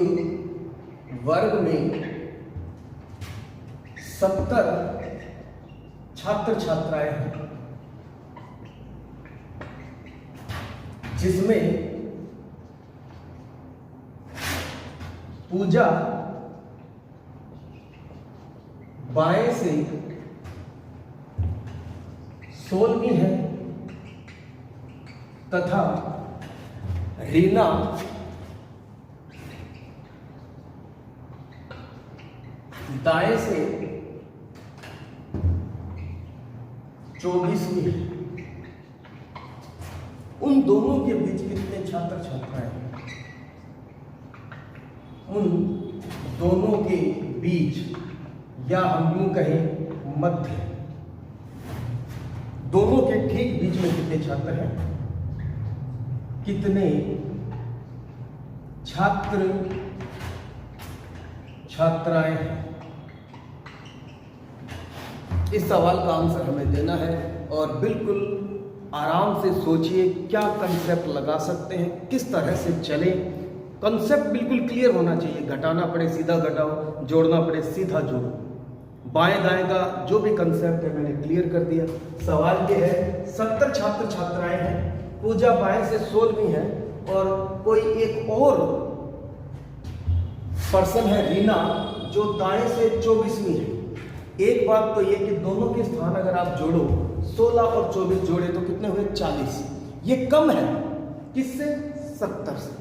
वर्ग में 70 छात्र छात्राएं हैं, जिसमें पूजा बाएं से 16वीं है तथा रीना दाएं से 24वीं है। उन दोनों के बीच कितने छात्र छात्राएं हैं? उन दोनों के बीच, या हम यूं कहें मध्य, दोनों के ठीक बीच में कितने छात्र हैं, कितने छात्र छात्राएं हैं? इस सवाल का आंसर हमें देना है, और बिल्कुल आराम से सोचिए क्या कंसेप्ट लगा सकते हैं, किस तरह से चले। कंसेप्ट बिल्कुल क्लियर होना चाहिए, घटाना पड़े सीधा घटाओ, जोड़ना पड़े सीधा जोड़ो। बाएं दाएं का जो भी कंसेप्ट है मैंने क्लियर कर दिया। सवाल ये है, 70 छात्र छात्राएं हैं, पूजा बाएं से 16वीं है, और कोई एक और पर्सन है रीना जो दाएं से 24वीं है। एक बात तो ये कि दोनों के स्थान अगर आप जोड़ो, 16 और 24 जोड़े तो कितने हुए, 40। ये कम है किससे, 70 से।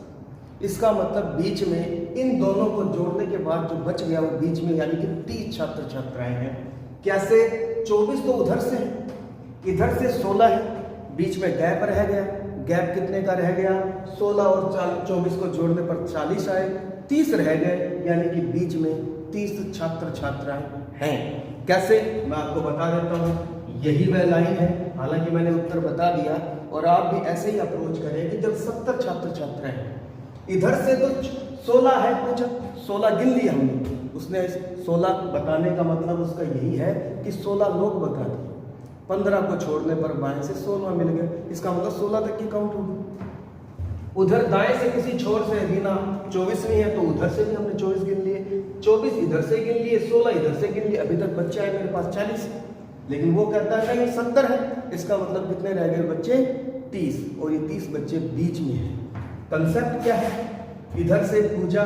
इसका मतलब बीच में इन दोनों को जोड़ने के बाद जो बच गया वो बीच में, यानी कि 30 छात्र छात्राएं हैं। कैसे, 24 तो उधर से है, इधर से 16 है, बीच में गैप रह गया। गैप कितने का रह गया, 16 और 24 को जोड़ने पर 40 आए, 30 रह गए, यानी कि बीच में 30 छात्र छात्राएं हैं। कैसे, मैं आपको बता देता हूँ, यही वह लाइन है। हालांकि मैंने उत्तर बता दिया, और आप भी ऐसे ही अप्रोच करें कि जब 70 छात्र छात्राएं हैं, इधर से तो 16 है, पूछा 16 गिन लिया हमने, उसने 16 बताने का मतलब उसका यही है कि 16 लोग बता दिए, 15 को छोड़ने पर बाएं से 16 मिल गए, इसका मतलब 16 तक की काउंट होगी। उधर दाएं से किसी छोर से रीना 24वीं है, तो उधर से भी हमने 24 गिन लिए, 24 इधर से गिन लिए, 16 इधर से गिन लिए, अभी तक बच्चे आए मेरे पास 40, लेकिन वो कहता है नहीं 70 है, इसका मतलब कितने रह गए बच्चे, 30, और ये 30 बच्चे बीच में है। कंसेप्ट क्या है, इधर से पूजा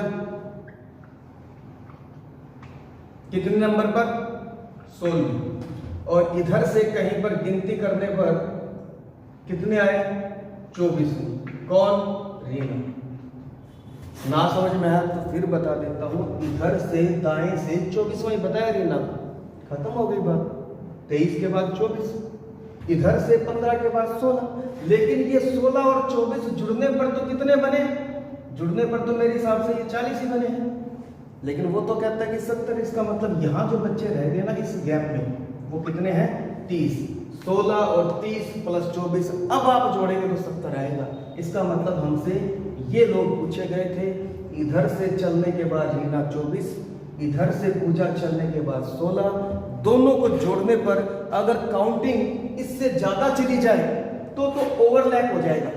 कितने नंबर पर, 16, और इधर से कहीं पर गिनती करने पर कितने आए, 24, कौन, रीना। ना समझ में आया तो फिर बता देता हूं, इधर से दाएं से 24वां बताया रीना, खत्म हो गई बात। 23 के बाद 24, इधर से 15 के बाद 16, लेकिन ये 16 और 24 जुड़ने पर तो कितने बने, जुड़ने पर तो मेरे हिसाब से ये 40 ही बने हैं, लेकिन वो तो कहता है कि 70। इसका मतलब यहाँ जो बच्चे रह गए ना इस गैप में, वो कितने हैं, 30। 16 और 30 प्लस 24, अब आप जोड़ेंगे तो 70 आएगा। इसका मतलब हमसे ये लोग पूछे गए थे, इधर से चलने के बाद रीना 24, इधर से पूजा चलने के बाद 16, दोनों को जोड़ने पर अगर काउंटिंग इससे ज्यादा चली जाए तो ओवरलैप हो जाएगा।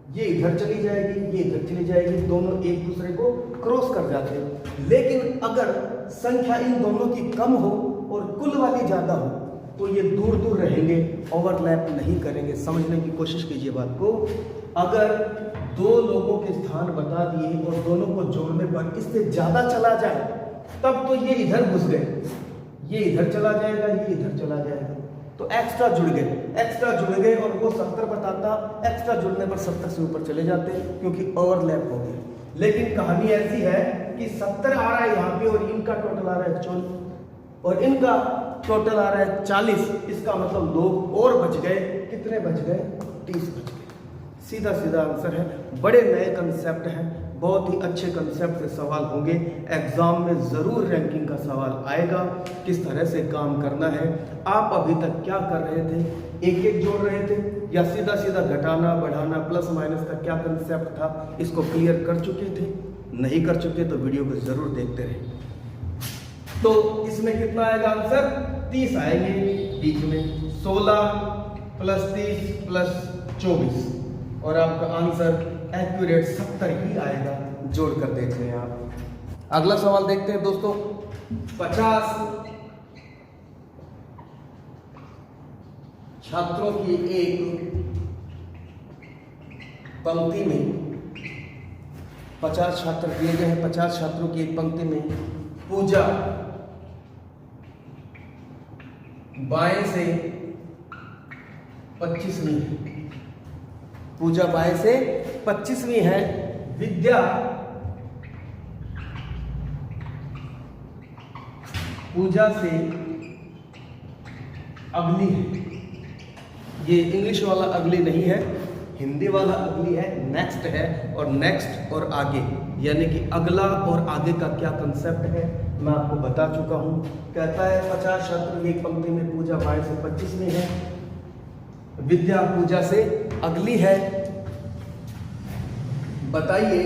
ये इधर चली जाएगी, ये इधर चली जाएगी, दोनों एक दूसरे को क्रॉस कर जाते हैं। लेकिन अगर संख्या इन दोनों की कम हो और कुल वाली ज़्यादा हो तो ये दूर दूर रहेंगे, ओवरलैप नहीं करेंगे। समझने की कोशिश कीजिए बात को। अगर दो लोगों के स्थान बता दिए और दोनों को जोड़ने पर इससे ज़्यादा चला जाए तब तो ये इधर घुस गए, ये इधर चला जाएगा, ये इधर चला जाएगा, तो एक्स्ट्रा जुड़ गए और वो 70 बताता, एक्स्ट्रा जुड़ने पर 70 से ऊपर चले जाते हैं क्योंकि ओवरलैप हो गया। लेकिन कहानी ऐसी है कि 70 आ रहा है यहाँ पे और इनका टोटल आ रहा है 40 और इनका टोटल आ रहा है 40। इसका मतलब लोग और बच गए। कितने बच गए? 30 बच गए। सीधा सीधा आंसर है। बड़े नए कंसेप्ट हैं, बहुत ही अच्छे कंसेप्ट से सवाल होंगे। एग्जाम में ज़रूर रैंकिंग का सवाल आएगा, किस तरह से काम करना है। आप अभी तक क्या कर रहे थे? एक एक जोड़ रहे थे या सीधा सीधा घटाना बढ़ाना प्लस माइनस का क्या कंसेप्ट था, इसको क्लियर कर चुके थे? नहीं कर चुके तो वीडियो को ज़रूर देखते रहें। तो इसमें कितना आएगा आंसर? 30 आएंगे बीच में, 16 + 30 + 24 और आपका आंसर एक्यूरेट 70 ही आएगा। जोड़ कर देख लें आप। अगला सवाल देखते हैं दोस्तों। 50 छात्रों की एक पंक्ति में 50 छात्र दिए गए हैं। 50 छात्रों की एक पंक्ति में पूजा बाएं से 25वीं है। पूजा बाएं से 25वीं है। विद्या पूजा से अगली है। ये इंग्लिश वाला अगली नहीं है, हिंदी वाला अगली है, नेक्स्ट है। और नेक्स्ट और आगे यानी कि अगला और आगे का क्या कंसेप्ट है मैं आपको बता चुका हूं। कहता है 50 छात्र एक पंक्ति में पूजा बाएं से 25वीं है, विद्या पूजा से अगली है। बताइए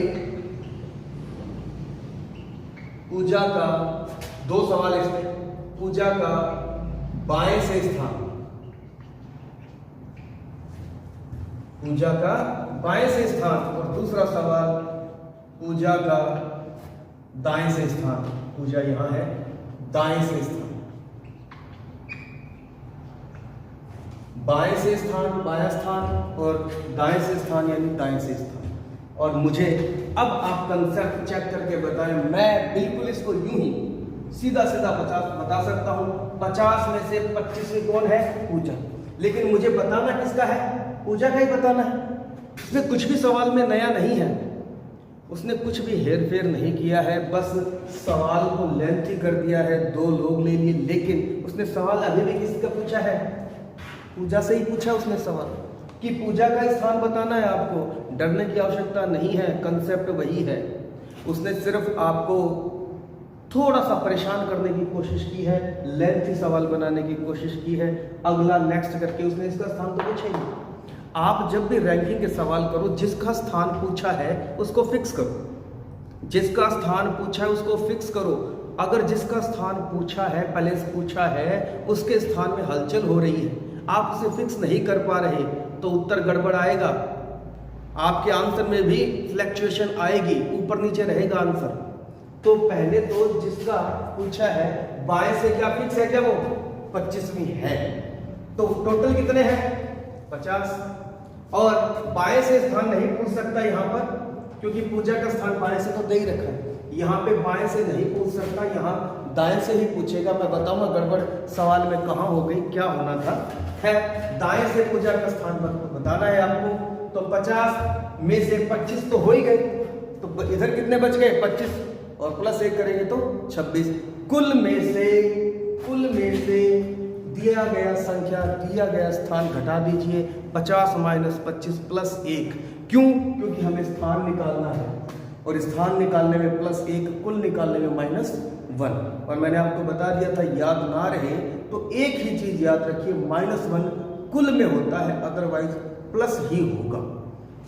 पूजा का, 2 सवाल इसमें, पूजा का बाएं से स्थान, पूजा का बाएं से स्थान। और दूसरा सवाल पूजा का दाएं से स्थान। पूजा यहां है, दाएं से स्थान, बाएं से स्थान बायां स्थान और दाएं से स्थान यानी दाएं से स्थान। और मुझे अब आप कंसेप्ट चेक करके बताएं। मैं बिल्कुल इसको यूं ही सीधा सीधा बता सकता हूं। 50 में से 25वीं कौन है? पूजा। लेकिन मुझे बताना किसका है? पूजा का ही बताना है। इसमें कुछ भी सवाल में नया नहीं है, उसने कुछ भी हेर फेर नहीं किया है, बस सवाल को लेंथी कर दिया है, 2 लोग ले लिए। लेकिन उसने सवाल अभी भी किसका पूछा है? पूजा से ही पूछा उसने सवाल कि पूजा का स्थान बताना है। आपको डरने की आवश्यकता नहीं है, कंसेप्ट वही है। उसने सिर्फ आपको थोड़ा सा परेशान करने की कोशिश की है, लेंथी सवाल बनाने की कोशिश की है। अगला नेक्स्ट करके उसने इसका स्थान तो पूछा ही नहीं। आप जब भी रैंकिंग के सवाल करो, जिसका स्थान पूछा है उसको फिक्स करो। जिसका स्थान पूछा है उसको फिक्स करो। अगर जिसका स्थान पूछा है, पैलेस पूछा है, उसके स्थान में हलचल हो रही है, आप उसे फिक्स नहीं कर पा रहे तो उत्तर गड़बड़ आएगा। आपके आंसर में भी फ्लैक्चुएशन आएगी, ऊपर नीचे रहेगा आंसर। तो पहले तो जिसका पूछा है बाएं से क्या फिक्स है? क्या वो 25वीं है? तो टोटल कितने हैं? 50। और बाएं से स्थान नहीं पूछ सकता यहाँ पर, क्योंकि पूजा का स्थान बाएं से तो दे ही रखा है। यहाँ पे बाएं से नहीं पूछ सकता, यहाँ दाएं से ही पूछेगा। मैं बताऊंगा गड़बड़ सवाल में कहाँ हो गई, क्या होना था। है दाएं से पूजा का स्थान बताना है आपको। तो 50 में से 25 तो हो ही गए, तो इधर कितने बच गए? 25 और +1 करेंगे तो 26। कुल में से दिया गया संख्या, दिया गया स्थान घटा दीजिए। 50 - 25 +1। क्यों? क्योंकि हमें स्थान निकालना है और स्थान निकालने में +1, कुल निकालने में -1। और मैंने आपको बता दिया था, याद ना रहे तो एक ही चीज याद रखिए, -1 कुल में होता है, अदरवाइज प्लस ही होगा।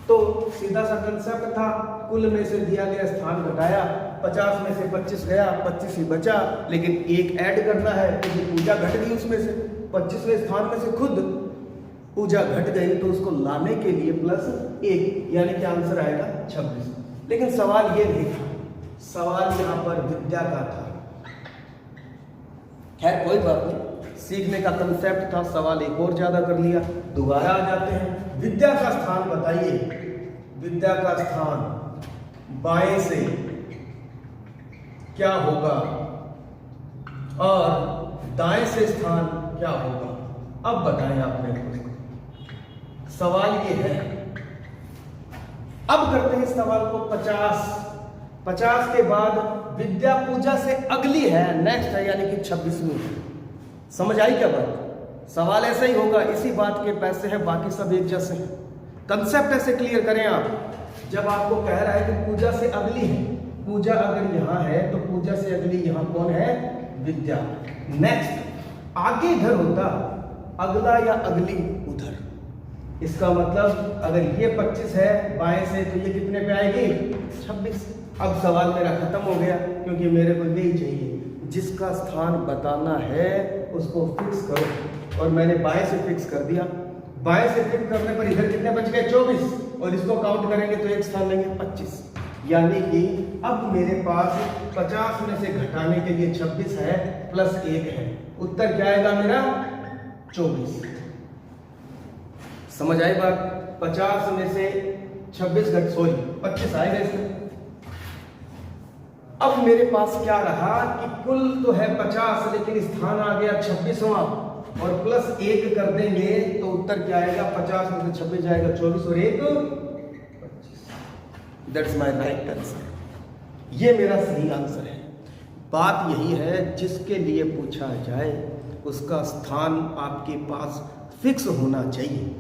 तो सीधा सा कंसेप्ट था, कुल में से दिया गया स्थान घटाया, 50 में से 25 गया, 25 ही बचा। लेकिन एक ऐड करना है, क्योंकि पूजा घट गई उसमें से, 25वें स्थान में से खुद पूजा घट गई तो उसको लाने के लिए +1, यानी कि आंसर आएगा 26। लेकिन सवाल ये नहीं था, सवाल यहाँ पर विद्या का था। खैर कोई बात नहीं, सीखने का कंसेप्ट था, सवाल एक और ज्यादा कर लिया। दोबारा आ जाते हैं, विद्या का स्थान बताइए। विद्या का स्थान बाएं से क्या होगा और दाएं से स्थान क्या होगा, अब बताएं आप मेरे को। सवाल ये है, अब करते हैं इस सवाल को 50 के बाद विद्या पूजा से अगली है, नेक्स्ट है, यानी कि 26वीं। समझ आई क्या बात? सवाल ऐसा ही होगा, इसी बात के पैसे हैं, बाकी सब एक जैसे हैं। कंसेप्ट ऐसे क्लियर करें आप। जब आपको कह रहा है कि पूजा से अगली है, पूजा अगर यहां है तो पूजा से अगली यहां कौन है? विद्या। नेक्स्ट आगे इधर होता, अगला या अगली उधर। इसका मतलब अगर ये 25 है बाएं से तो ये कितने पे आएगी? 26। अब सवाल मेरा खत्म हो गया, क्योंकि मेरे को यही चाहिए, जिसका स्थान बताना है उसको फिक्स करो। और मैंने बाएं से फिक्स कर दिया। बाएं से फिक्स करने पर इधर कितने बच गए? 24, और इसको काउंट करेंगे तो एक स्थान लेंगे 25। यानी कि अब मेरे पास 50 में से घटाने के लिए 26 है +1 है। उत्तर क्या आएगा मेरा? 24। समझ आई बात? 50 में से 25 आएगा इसमें। अब मेरे पास क्या रहा कि कुल तो है 50, लेकिन स्थान आ गया 26वां, और +1 कर देंगे तो उत्तर क्या आएगा? 50 में से 26 जाएगा 24 और 1 25। That's my right answer. ये मेरा सही आंसर है। बात यही है, जिसके लिए पूछा जाए उसका स्थान आपके पास फिक्स होना चाहिए।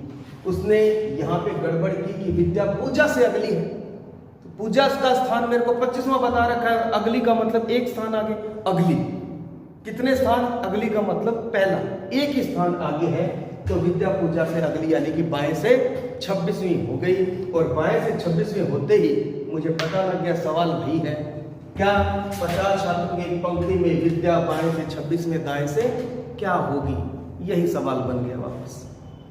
उसने यहाँ पे गड़बड़ की कि विद्या पूजा से अगली है, तो पूजा का स्थान मेरे को 25वां बता रखा है, अगली का मतलब एक स्थान आगे। अगली कितने स्थान? अगली का मतलब पहला, एक ही स्थान आगे है, तो विद्या पूजा से अगली यानी कि बाएं से 26वीं हो गई। और बाएं से 26वीं होते ही मुझे पता लग गया सवाल वही है क्या? 50 छात्रों की पंक्ति में विद्या बाएं से 26 में दाएं से क्या होगी? यही सवाल बन गया। वापस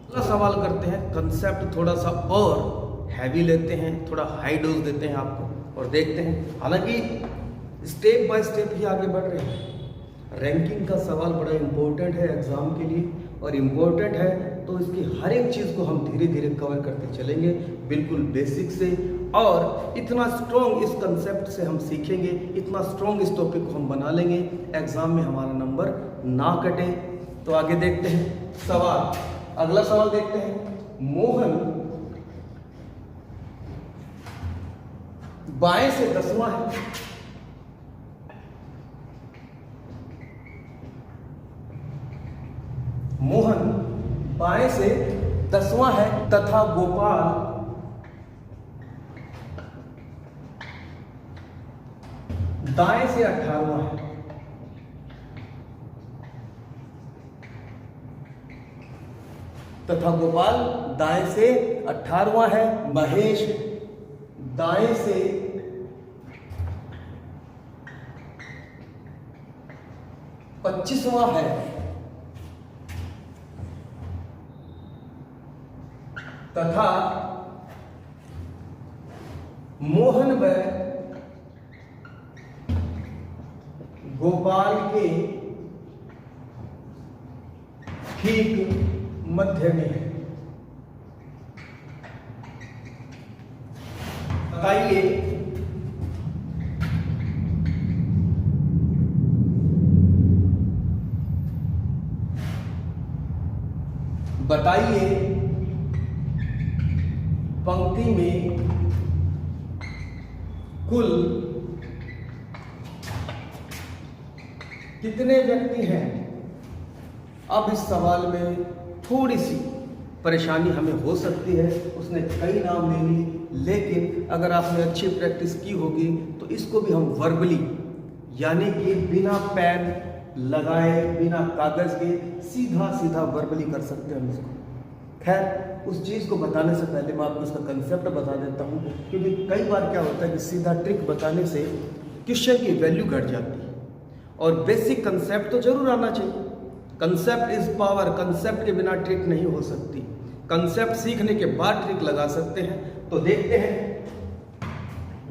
अगला सवाल करते हैं। कंसेप्ट थोड़ा सा और हैवी लेते हैं, थोड़ा हाई डोज देते हैं आपको, और देखते हैं। हालांकि स्टेप बाय स्टेप ही आगे बढ़ रहे हैं। रैंकिंग का सवाल बड़ा इंपॉर्टेंट है एग्जाम के लिए, और इम्पोर्टेंट है तो इसकी हर एक चीज़ को हम धीरे धीरे कवर करते चलेंगे, बिल्कुल बेसिक से। और इतना स्ट्रॉन्ग इस कंसेप्ट से हम सीखेंगे, इतना स्ट्रॉन्ग इस टॉपिक को हम बना लेंगे, एग्जाम में हमारा नंबर ना कटे। तो आगे देखते हैं सवाल। अगला सवाल देखते हैं। मोहन बाएं से 10वां है, मोहन बाएं से 10वां है तथा गोपाल दाएं से 18वां है। तथा गोपाल दाएं से 18वां है। महेश दाएं से 25वां है तथा मोहन व गोपाल के ठीक मध्य में है। बताइए बताइए पंक्ति में कुल कितने व्यक्ति हैं? अब इस सवाल में थोड़ी सी परेशानी हमें हो सकती है, उसने कई नाम ले लिए, लेकिन अगर आपने अच्छी प्रैक्टिस की होगी तो इसको भी हम वर्बली, यानी कि बिना पेन लगाए, बिना कागज के सीधा सीधा वर्बली कर सकते हैं हम इसको। खैर, उस चीज़ को बताने से पहले मैं आपको इसका कंसेप्ट बता देता हूँ, क्योंकि कई बार क्या होता है कि सीधा ट्रिक बताने से क्वेश्चन की वैल्यू घट जाती है, और बेसिक कंसेप्ट तो जरूर आना चाहिए। कंसेप्ट इज पावर, कंसेप्ट के बिना ट्रिक नहीं हो सकती। कंसेप्ट सीखने के बाद ट्रिक लगा सकते हैं। तो देखते हैं,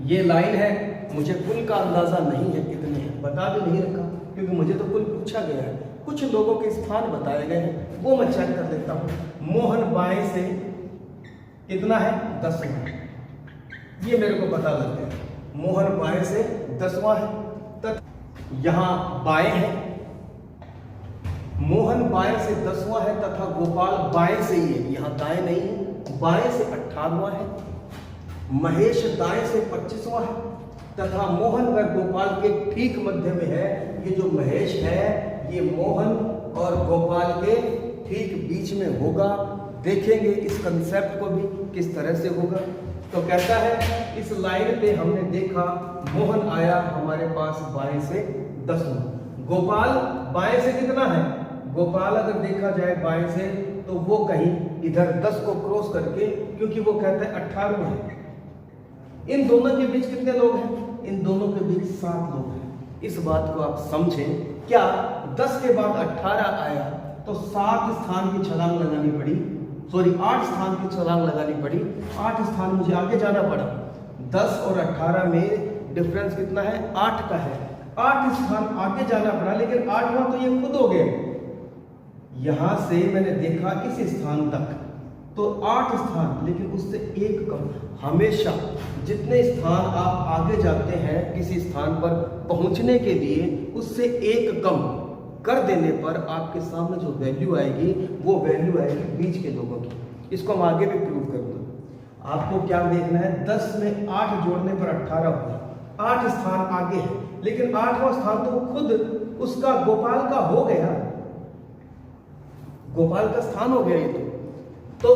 ये लाइन है, मुझे कुल का अंदाजा नहीं है कितने हैं, बता भी नहीं रखा क्योंकि मुझे तो कुल पूछा गया है। कुछ लोगों के स्थान बताए गए हैं, वो मैं चेक कर लेता हूँ। मोहन बाएं से कितना है, 10वां, ये मेरे को पता लग गया। मोहन बाएं से 10वां है, यहाँ बाएं है, मोहन बाएं से 10वां है तथा गोपाल बाएं से ही है, यहाँ दाएं नहीं है, बाएं से 18वां है। महेश दाएं से 25वां है तथा मोहन व गोपाल के ठीक मध्य में है। ये जो महेश है ये मोहन और गोपाल के ठीक बीच में होगा। देखेंगे इस कंसेप्ट को भी किस तरह से होगा। तो कहता है इस लाइन पे हमने देखा मोहन आया हमारे पास बाएं से 10वां, गोपाल बाएं से कितना है, गोपाल अगर देखा जाए बाएं से तो वो कहीं इधर 10 को क्रॉस करके, क्योंकि वो कहता है 18वां है। इन दोनों के बीच कितने लोग हैं, इन दोनों के बीच 7 लोग हैं। इस बात को आप समझें, क्या 10 के बाद 18 आया तो 7 स्थान की छलांग लगानी पड़ी, 8 स्थान की छलांग लगानी पड़ी, 8 स्थान मुझे आगे जाना पड़ा। 10 और 18 में डिफरेंस कितना है, 8 का है, 8 स्थान आगे जाना पड़ा, लेकिन 8वां तो ये खुद हो गए। यहां से मैंने देखा इस स्थान तक तो 8 स्थान, लेकिन उससे एक कम। हमेशा जितने स्थान आप आगे जाते हैं किसी स्थान पर पहुंचने के लिए, उससे एक कम कर देने पर आपके सामने जो वैल्यू आएगी वो वैल्यू आएगी बीच के लोगों की। इसको हम आगे भी प्रूव करूंगा। आपको क्या देखना है, 10 में 8 जोड़ने पर 18 होगा, 8 स्थान आगे है, लेकिन 8वां स्थान तो खुद उसका गोपाल का हो गया, गोपाल का स्थान हो गया ये तो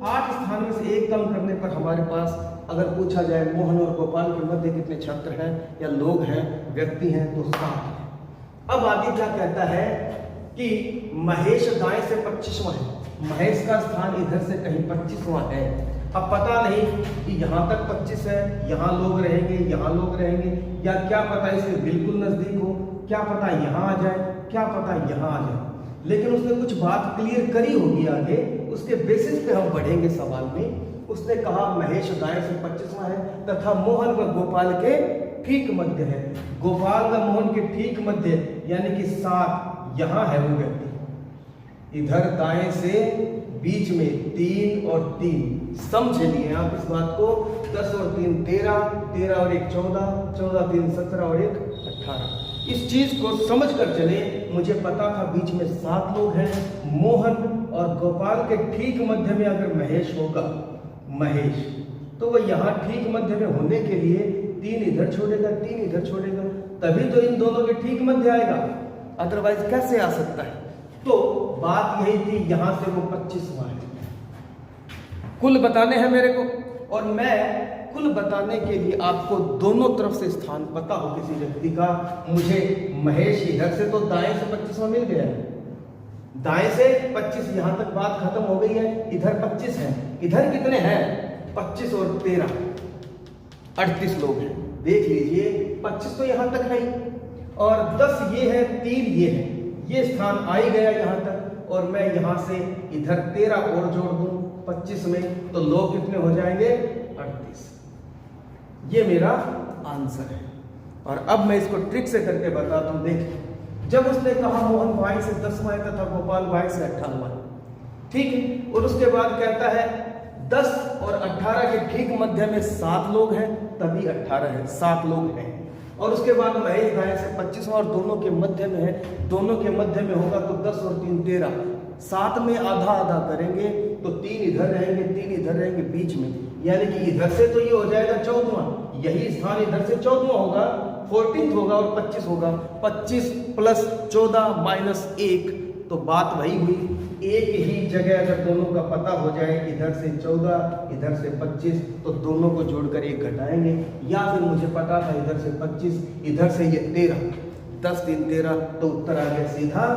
8 स्थान में से एक कम करने पर हमारे पास अगर पूछा जाए मोहन और गोपाल के मध्य कितने छात्र हैं या लोग हैं, व्यक्ति हैं, तो 7 है। अब आगे क्या कहता है कि महेश दाएं से 25वां है, महेश का स्थान इधर से कहीं 25वां है। अब पता नहीं कि यहाँ तक 25 है, यहाँ लोग रहेंगे, यहाँ लोग रहेंगे, या क्या पता इसके बिल्कुल नजदीक हो, क्या पता यहाँ आ जाए, क्या पता यहाँ आ जाए, लेकिन उसने कुछ बात क्लियर करी होगी आगे, उसके बेसिस पे हम बढ़ेंगे सवाल में। उसने कहा महेश दाएं से 25वां है तथा मोहन व गोपाल के ठीक मध्य है। गोपाल व मोहन के ठीक मध्य यानी कि 7 यहाँ है वो व्यक्ति, इधर दाएं से बीच में 3 और 3, समझ लिए आप इस बात को। 10 और 3 13, 13 और 1 14, 14 3 17 और 1 18। इस चीज को समझ कर चले। मुझे पता था बीच में 7 लोग हैं, मोहन और गोपाल के ठीक मध्य में अगर महेश होगा, महेश तो वो यहाँ ठीक मध्य में होने के लिए 3 इधर छोड़ेगा, 3 इधर छोड़ेगा, तभी तो इन दोनों के ठीक मध्य आएगा, अदरवाइज कैसे आ सकता है। तो बात यही थी, यहां से वो 25वां है। कुल बताने हैं मेरे को, और मैं कुल बताने के लिए आपको दोनों तरफ से स्थान पता हो किसी व्यक्ति का। मुझे महेश इधर से तो दाएं से 25वां मिल गया है, दाएं से 25, यहां तक बात खत्म हो गई है। इधर 25 है, इधर कितने हैं, 25 और 13 38 लोग हैं। देख लीजिए 25 तो यहां तक है ही, और 10 ये है, 3 ये है, ये स्थान आ ही गया यहां तक, और मैं यहां से इधर 13 और जोड़ दूं 25 में, तो लोग कितने हो जाएंगे, 38। ये मेरा आंसर है। और अब मैं इसको ट्रिक से करके बताता हूं। देख, जब उसने कहा मोहन बाएं से 10वां है तथा गोपाल बाएं से 18वां, ठीक है, और उसके बाद कहता है 10 और 18 के ठीक मध्य में 7 लोग हैं, तभी 18 है, 7 लोग हैं। और उसके बाद महेश दाएं से 25वां और दोनों के मध्य में है, दोनों के मध्य में होगा तो 10 और 3 13, 7 में आधा आधा करेंगे तो 3 इधर रहेंगे, 3 इधर रहेंगे बीच में, यानी कि इधर से तो ये हो जाएगा 14वां, यही स्थान इधर से 14वां होगा, 14th होगा और 25 होगा। 25 प्लस 14 माइनस 1, तो बात वही हुई। एक ही जगह अगर दोनों का पता हो जाए, इधर से 14 इधर से 25, तो दोनों को जोड़कर 1 घटाएंगे, या फिर मुझे पता था इधर से 25 इधर से ये 13, 10 3 13, तो उत्तर आ गया सीधा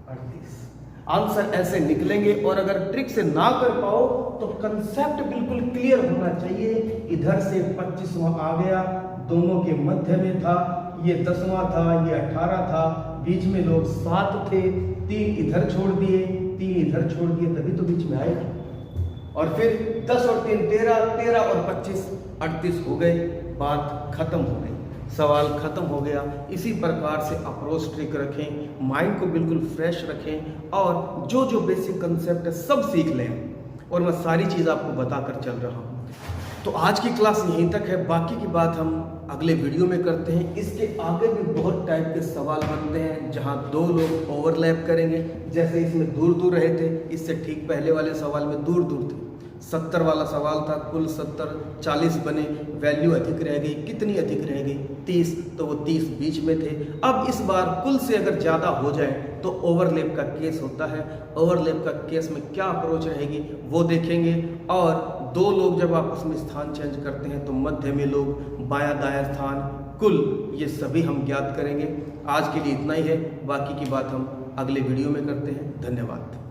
38। आंसर ऐसे निकलेंगे। और अगर ट्रिक से ना कर पाओ तो कंसेप्ट बिल्कुल क्लियर होना चाहिए। इधर से 25वां आ गया, दोनों के मध्य में था, ये 10वां था, ये 18 था, बीच में लोग 7 थे, 3 इधर छोड़ दिए, 3 इधर छोड़ दिए तभी तो बीच में आएगा। और फिर 10 और 3 13, 13 और 25 38 हो गए, बात खत्म हो गई, सवाल खत्म हो गया। इसी प्रकार से अप्रोच ट्रिक रखें, माइंड को बिल्कुल फ्रेश रखें और जो जो बेसिक कंसेप्ट है सब सीख लें। और मैं सारी चीज़ आपको बताकर चल रहा हूँ। तो आज की क्लास यहीं तक है, बाकी की बात हम अगले वीडियो में करते हैं। इसके आगे भी बहुत टाइप के सवाल बनते हैं जहां 2 लोग ओवरलैप करेंगे, जैसे इसमें दूर दूर रहे थे, इससे ठीक पहले वाले सवाल में दूर दूर थे। 70 वाला सवाल था, कुल 70, 40 बने, वैल्यू अधिक रह गई, कितनी अधिक रह गई 30, तो वो 30 बीच में थे। अब इस बार कुल से अगर ज़्यादा हो जाए तो ओवरलैप का केस होता है। ओवरलैप का केस में क्या अप्रोच रहेगी वो देखेंगे। और 2 लोग जब आपस में स्थान चेंज करते हैं तो मध्य में लोग, बायां दायां स्थान, कुल, ये सभी हम ज्ञात करेंगे। आज के लिए इतना ही है, बाकी की बात हम अगले वीडियो में करते हैं। धन्यवाद।